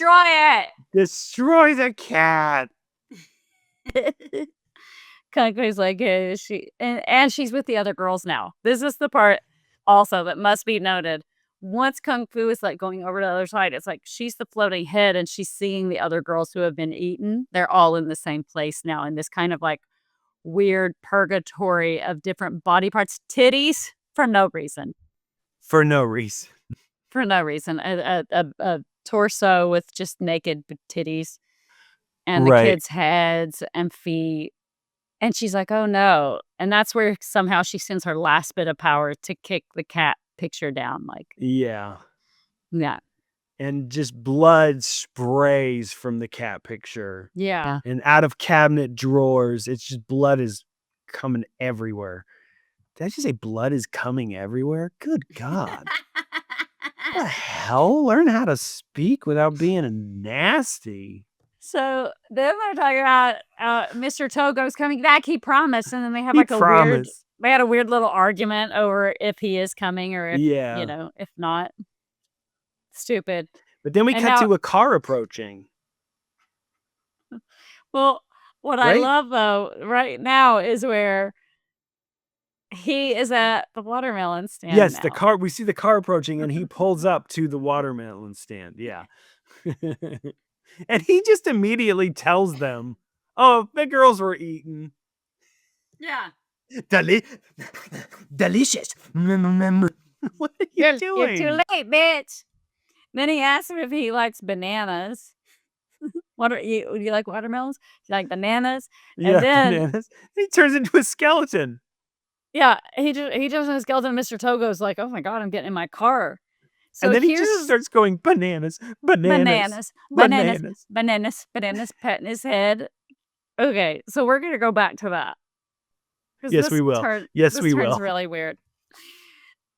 destroy the cat. Kung Fu's like, hey, and she's with the other girls now. This is the part also that must be noted. Once Kung Fu is like going over to the other side, it's like she's the floating head and she's seeing the other girls who have been eaten. They're all in the same place now in this kind of like weird purgatory of different body parts. Titties for no reason. A torso with just naked titties and the kids' heads and feet. And she's like, oh no. And that's where somehow she sends her last bit of power to kick the cat picture down. Like, yeah. And just blood sprays from the cat picture. Yeah. And out of cabinet drawers, it's just blood is coming everywhere. Did I just say blood is coming everywhere? Good God. the hell? Learn how to speak without being nasty. So then they're talking about Mr. Togo's coming back. He promised, and then they have He like a weird. promised. They had a weird little argument over if he is coming or if Yeah. if not. Stupid. But then we And cut now- to a car approaching. Well, what I Right? love though right now is where he is at the watermelon stand. Yes, now. the car. We see the car approaching, and he pulls up to the watermelon stand. Yeah. And he just immediately tells them, "Oh, the girls were eating. Yeah. Delicious. What are you doing? You're too late, bitch." Then he asks him if he likes bananas. What are you? Do you like watermelons? Do you like bananas? Yeah, And then bananas. He turns into a skeleton. yeah, he jumps in a skeleton. Mr. Togo's like, "Oh my god, I'm getting in my car." So And then he here's just starts going bananas, bananas, patting his head. Okay, so we're gonna go back to that. 'Cause Yes, this we will. turn- Yes, this we turns will. really weird.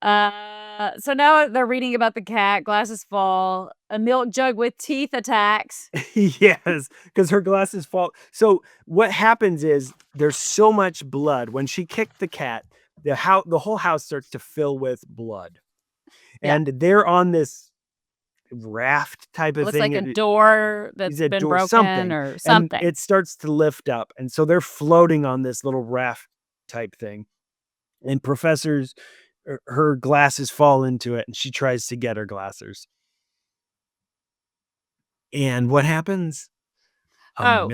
So now they're reading about the cat. Glasses fall. A milk jug with teeth attacks. Yes, because her glasses fall. So what happens is there's so much blood. When she kicked the cat, the whole house starts to fill with blood. Yeah. And they're on this raft type of Looks thing. like a door that's Is a been door- broken something. or something. And it starts to lift up. And so they're floating on this little raft type thing. And her glasses fall into it, and she tries to get her glasses. And what happens? A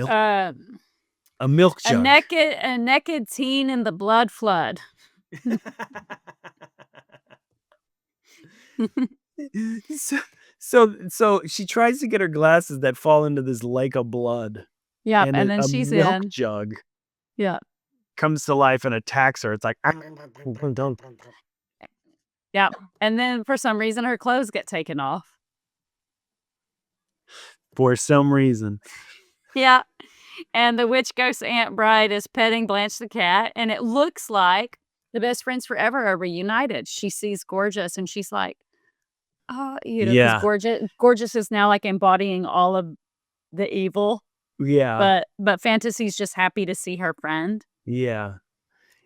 milk a jug. naked teen in the blood flood. So she tries to get her glasses that fall into this lake of blood. Yeah, and and a then she's milk in. jug Yeah, comes to life and attacks her. It's like yeah. And then for some reason her clothes get taken off. for some reason. Yeah. And the witch ghost Aunt Bride is petting Blanche the cat, and it looks like the best friends forever are reunited. She sees Gorgeous, and she's like, "Oh, Yeah. because Gorgeous is now like embodying all of the evil, Yeah. but Fantasy's just happy to see her friend. Yeah.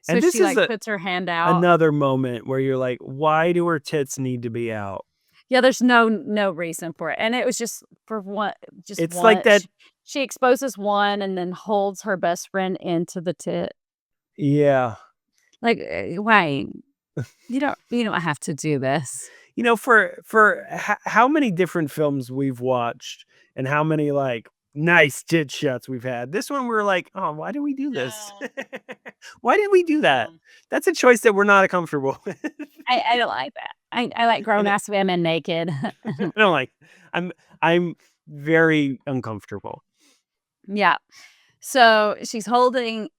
So And this she is like puts her hand out. another moment where you're like, why do her tits need to be out? Yeah, there's no reason for it, and it was just for one. Just It's one. like that. She exposes one and then holds her best friend into the tit. Yeah. Like, why? You don't have to do this. For how many different films we've watched and how many like nice tit shots we've had. This one we're like, oh, why did we do this? No. Why did we do that? That's a choice that we're not comfortable with. I don't like that. I like grown ass women naked. I don't like. I'm very uncomfortable. Yeah. So she's holding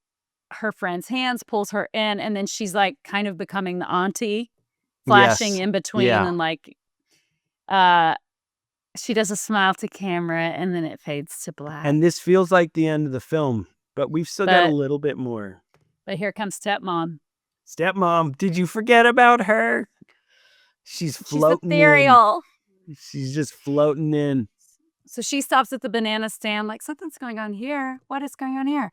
her friend's hands, pulls her in, and then she's like kind of becoming the auntie, flashing Yes. in between, Yeah. and like she does a smile to camera, and then it fades to black. And this feels like the end of the film, but we've still got a But- little bit more. But here comes stepmom. Stepmom, did you forget about her? She's She's floating ethereal. in. She's just floating in. So she stops at the banana stand, like, something's going on here. What is going on here?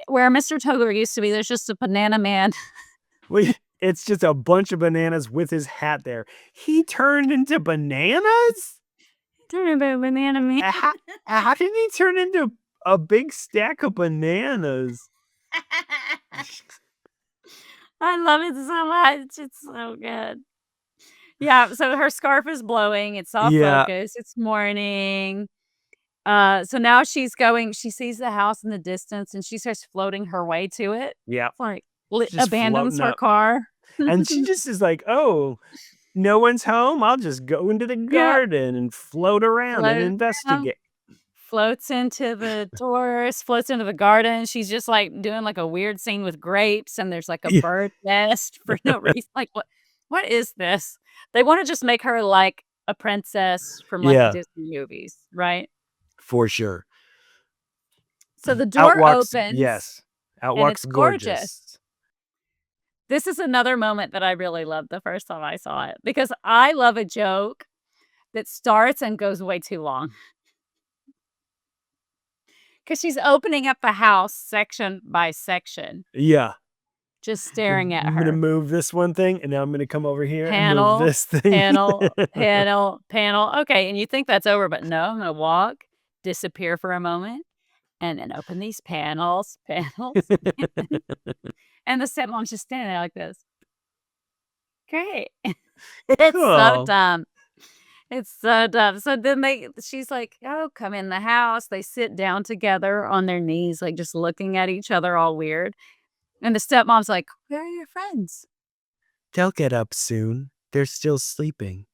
Where Mr. Togo used to be, there's just a banana man. It's just a bunch of bananas with his hat there. He turned into bananas? Turn into a banana man. How did he turn into a big stack of bananas? I love it so much. It's so good. Yeah, so her scarf is blowing. It's off Yeah. focus. It's morning. So now she sees the house in the distance, and she starts floating her way to it. Yeah. Like Just abandons floating her up. car. And she just is like, oh, no one's home. I'll just go into the garden and float around Float and around. investigate. Floats into the doors, floats into the garden. She's just like doing like a weird scene with grapes, and there's like a Yeah. bird nest for no reason. Like, what is this? They want to just make her like a princess from like Yeah. the Disney movies, right? For sure. So the door Outwalks, opens. yes. and Outwalks it's gorgeous. This is another moment that I really loved the first time I saw it because I love a joke that starts and goes way too long. Because she's opening up the house section by section, Yeah. just staring at I'm going to her. move this one thing, and now I'm going to come over here and Panel, move this thing. panel. Okay, and you think that's over, but no, I'm going to walk, disappear for a moment, and then open these panels. And the stepmom's just standing there like this. Great. It's so Cool. dumb. It's so dumb. So then she's like, oh, come in the house. They sit down together on their knees, like just looking at each other all weird. And the stepmom's like, where are your friends? They'll get up soon. They're still sleeping.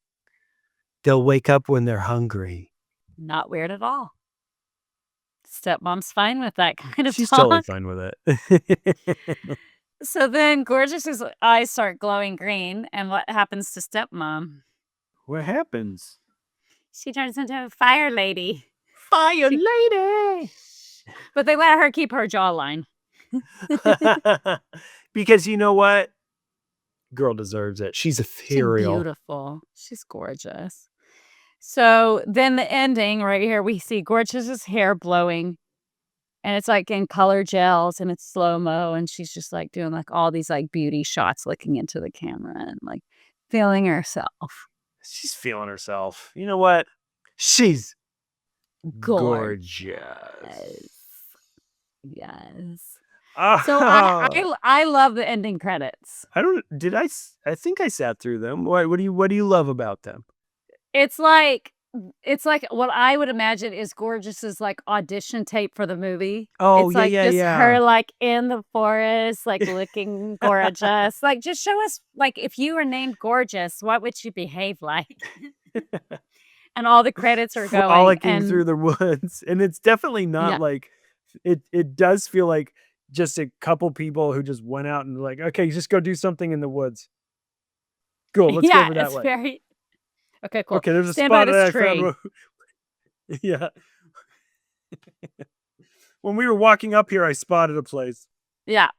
They'll wake up when they're hungry. Not weird at all. Stepmom's fine with that kind of She's talk. totally fine with it. So then Gorgeous's eyes start glowing green. And what happens to stepmom? What happens? She turns into a fire lady. Fire lady! But they let her keep her jawline. Because you know what? Girl deserves it. She's ethereal. She's beautiful. She's gorgeous. So then the ending right here, we see Gorgeous's hair blowing. And it's like in color gels and it's slow-mo. And she's just like doing like all these like beauty shots looking into the camera and like feeling herself. She's feeling herself. You know what? She's gorgeous. Yes. Oh. So I love the ending credits. I think I sat through them. What do you love about them? It's like what I would imagine is Gorgeous's like audition tape for the movie. Oh, it's like just yeah. her like in the forest, like looking gorgeous. Like just show us like if you were named Gorgeous, what would you behave like? And all the credits are going frolicking through the woods. And it's definitely not like it does feel like just a couple people who just went out and like, okay, just go do something in the woods. Cool, let's go over that way. Very okay, cool. Okay, there's a Stand by spot this that I found. Yeah. When we were walking up here, I spotted a place. Yeah.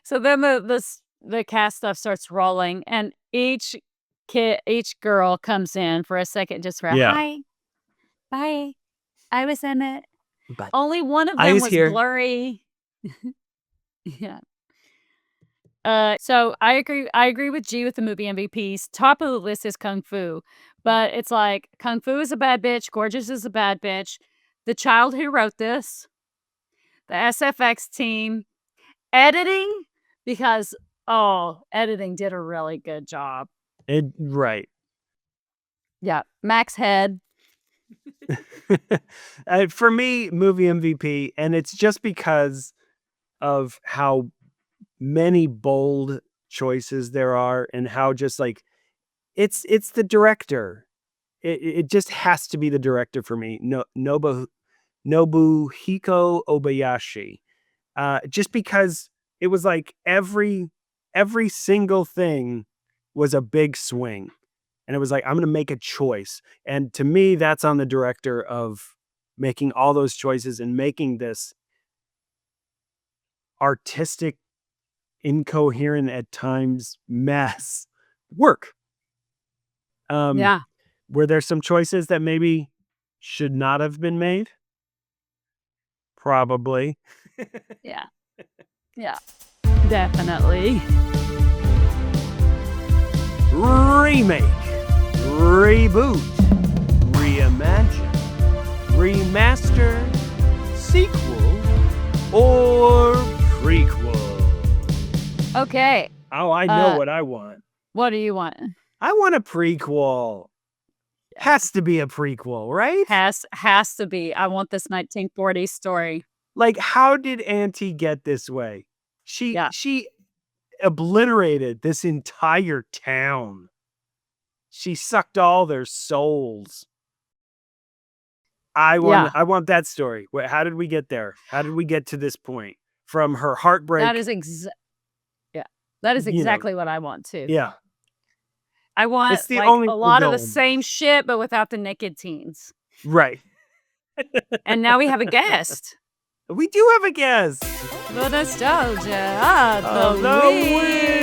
So then the cast stuff starts rolling, and each girl comes in for a second just for a hi, bye. I was in it. Bye. Only one of them was blurry. Yeah. So I agree with G with the movie MVPs. Top of the list is Kung Fu. But it's like Kung Fu is a bad bitch, Gorgeous is a bad bitch. The child who wrote this, the SFX team, editing, because editing did a really good job. Right. Yeah. Max Head. For me, movie MVP, and it's just because of how many bold choices there are and how just like it's the director. It just has to be the director for me. Nobuhiko Ôbayashi. Just because it was like every single thing was a big swing. And it was like, I'm going to make a choice. And to me, that's on the director of making all those choices and making this artistic, incoherent at times mess work. Were there some choices that maybe should not have been made? Probably. Yeah. Definitely. Remake, reboot, reimagine, remaster, sequel, or prequel? Okay. Oh, I know what I want. What do you want? I want a prequel. Has to be a prequel, right? Has to be. I want this 1940s story. Like, how did Auntie get this way? She obliterated this entire town. She sucked all their souls. I want that story. How did we get there? How did we get to this point? From her heartbreak. That is exactly what I want too. Yeah. I want it's the like only a lot of the same shit, but without the naked teens. Right. And now we have a guest. We do have a guest. The nostalgia of the week.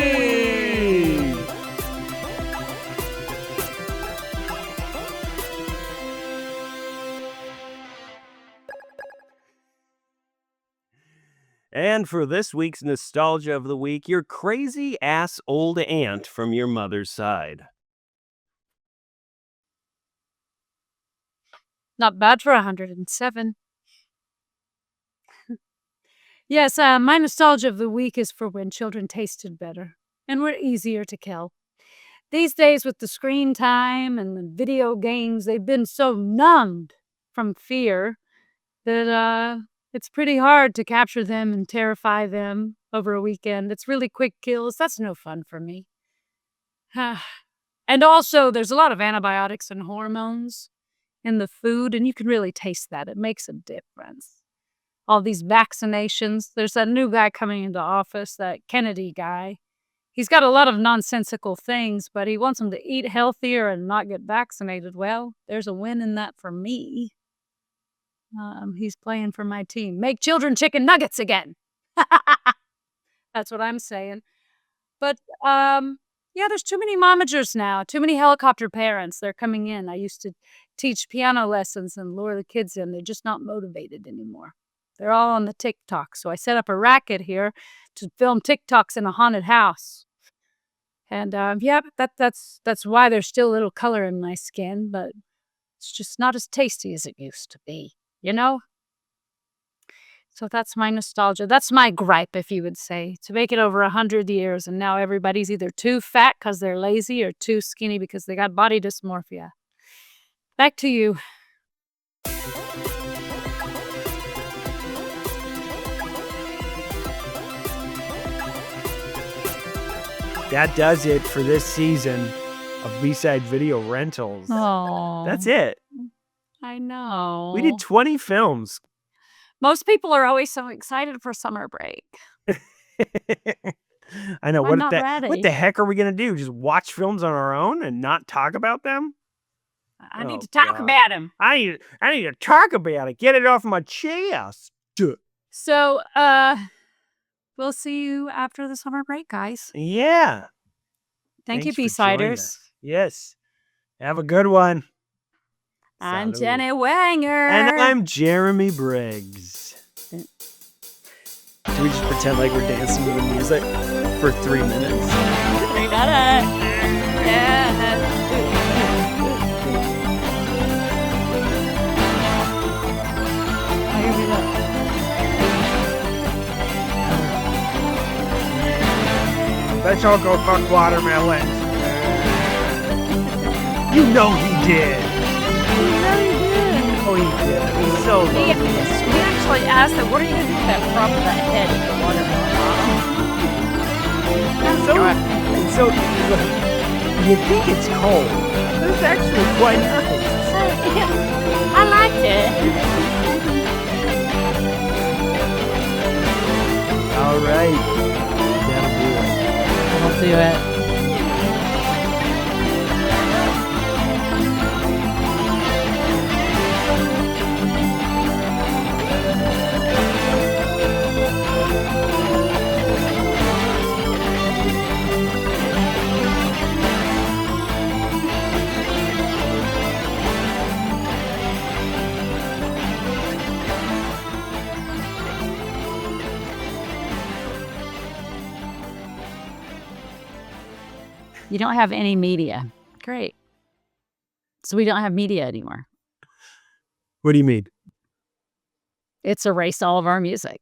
And for this week's nostalgia of the week, your crazy ass old aunt from your mother's side. Not bad for 107. Yes, my nostalgia of the week is for when children tasted better and were easier to kill. These days, with the screen time and the video games, they've been so numbed from fear that it's pretty hard to capture them and terrify them over a weekend. It's really quick kills. That's no fun for me. And also, there's a lot of antibiotics and hormones in the food, and you can really taste that. It makes a difference. All these vaccinations. There's that new guy coming into office, that Kennedy guy. He's got a lot of nonsensical things, but he wants them to eat healthier and not get vaccinated. Well, there's a win in that for me. He's playing for my team. Make children chicken nuggets again. That's what I'm saying. But, yeah, there's too many momagers now, too many helicopter parents. They're coming in. I used to teach piano lessons and lure the kids in. They're just not motivated anymore. They're all on the TikTok. So I set up a racket here to film TikToks in a haunted house. And yeah, that's why there's still a little color in my skin, but it's just not as tasty as it used to be, you know? So that's my nostalgia. That's my gripe, if you would say, to make it over 100 years. And now everybody's either too fat because they're lazy or too skinny because they got body dysmorphia. Back to you. That does it for this season of B-Side Video Rentals. Oh, That's it. I know. We did 20 films. Most people are always so excited for summer break. I know. I'm not ready. What the heck are we going to do? Just watch films on our own and not talk about them? I need to talk God. about them. I need to talk about it. Get it off my chest. So, we'll see you after the summer break, guys. Yeah. Thank you, Thanks for joining B-Siders. us. Yes. Have a good one. I'm Salud. Jenny Wenger. And I'm Jeremy Briggs. Do we just pretend like we're dancing to the music for 3 minutes? 3 minutes. Yeah. Here we go. Let's all go fuck watermelons. You know he did. Oh, he did. He's so We lovely. actually asked them, what are you going to do with that from that head of the watermelon? So you think it's cold. But it's actually quite nice. I liked it. All right. That'll do it. I'll do it. You don't have any media. Great. So we don't have media anymore. What do you mean? It's erased all of our music.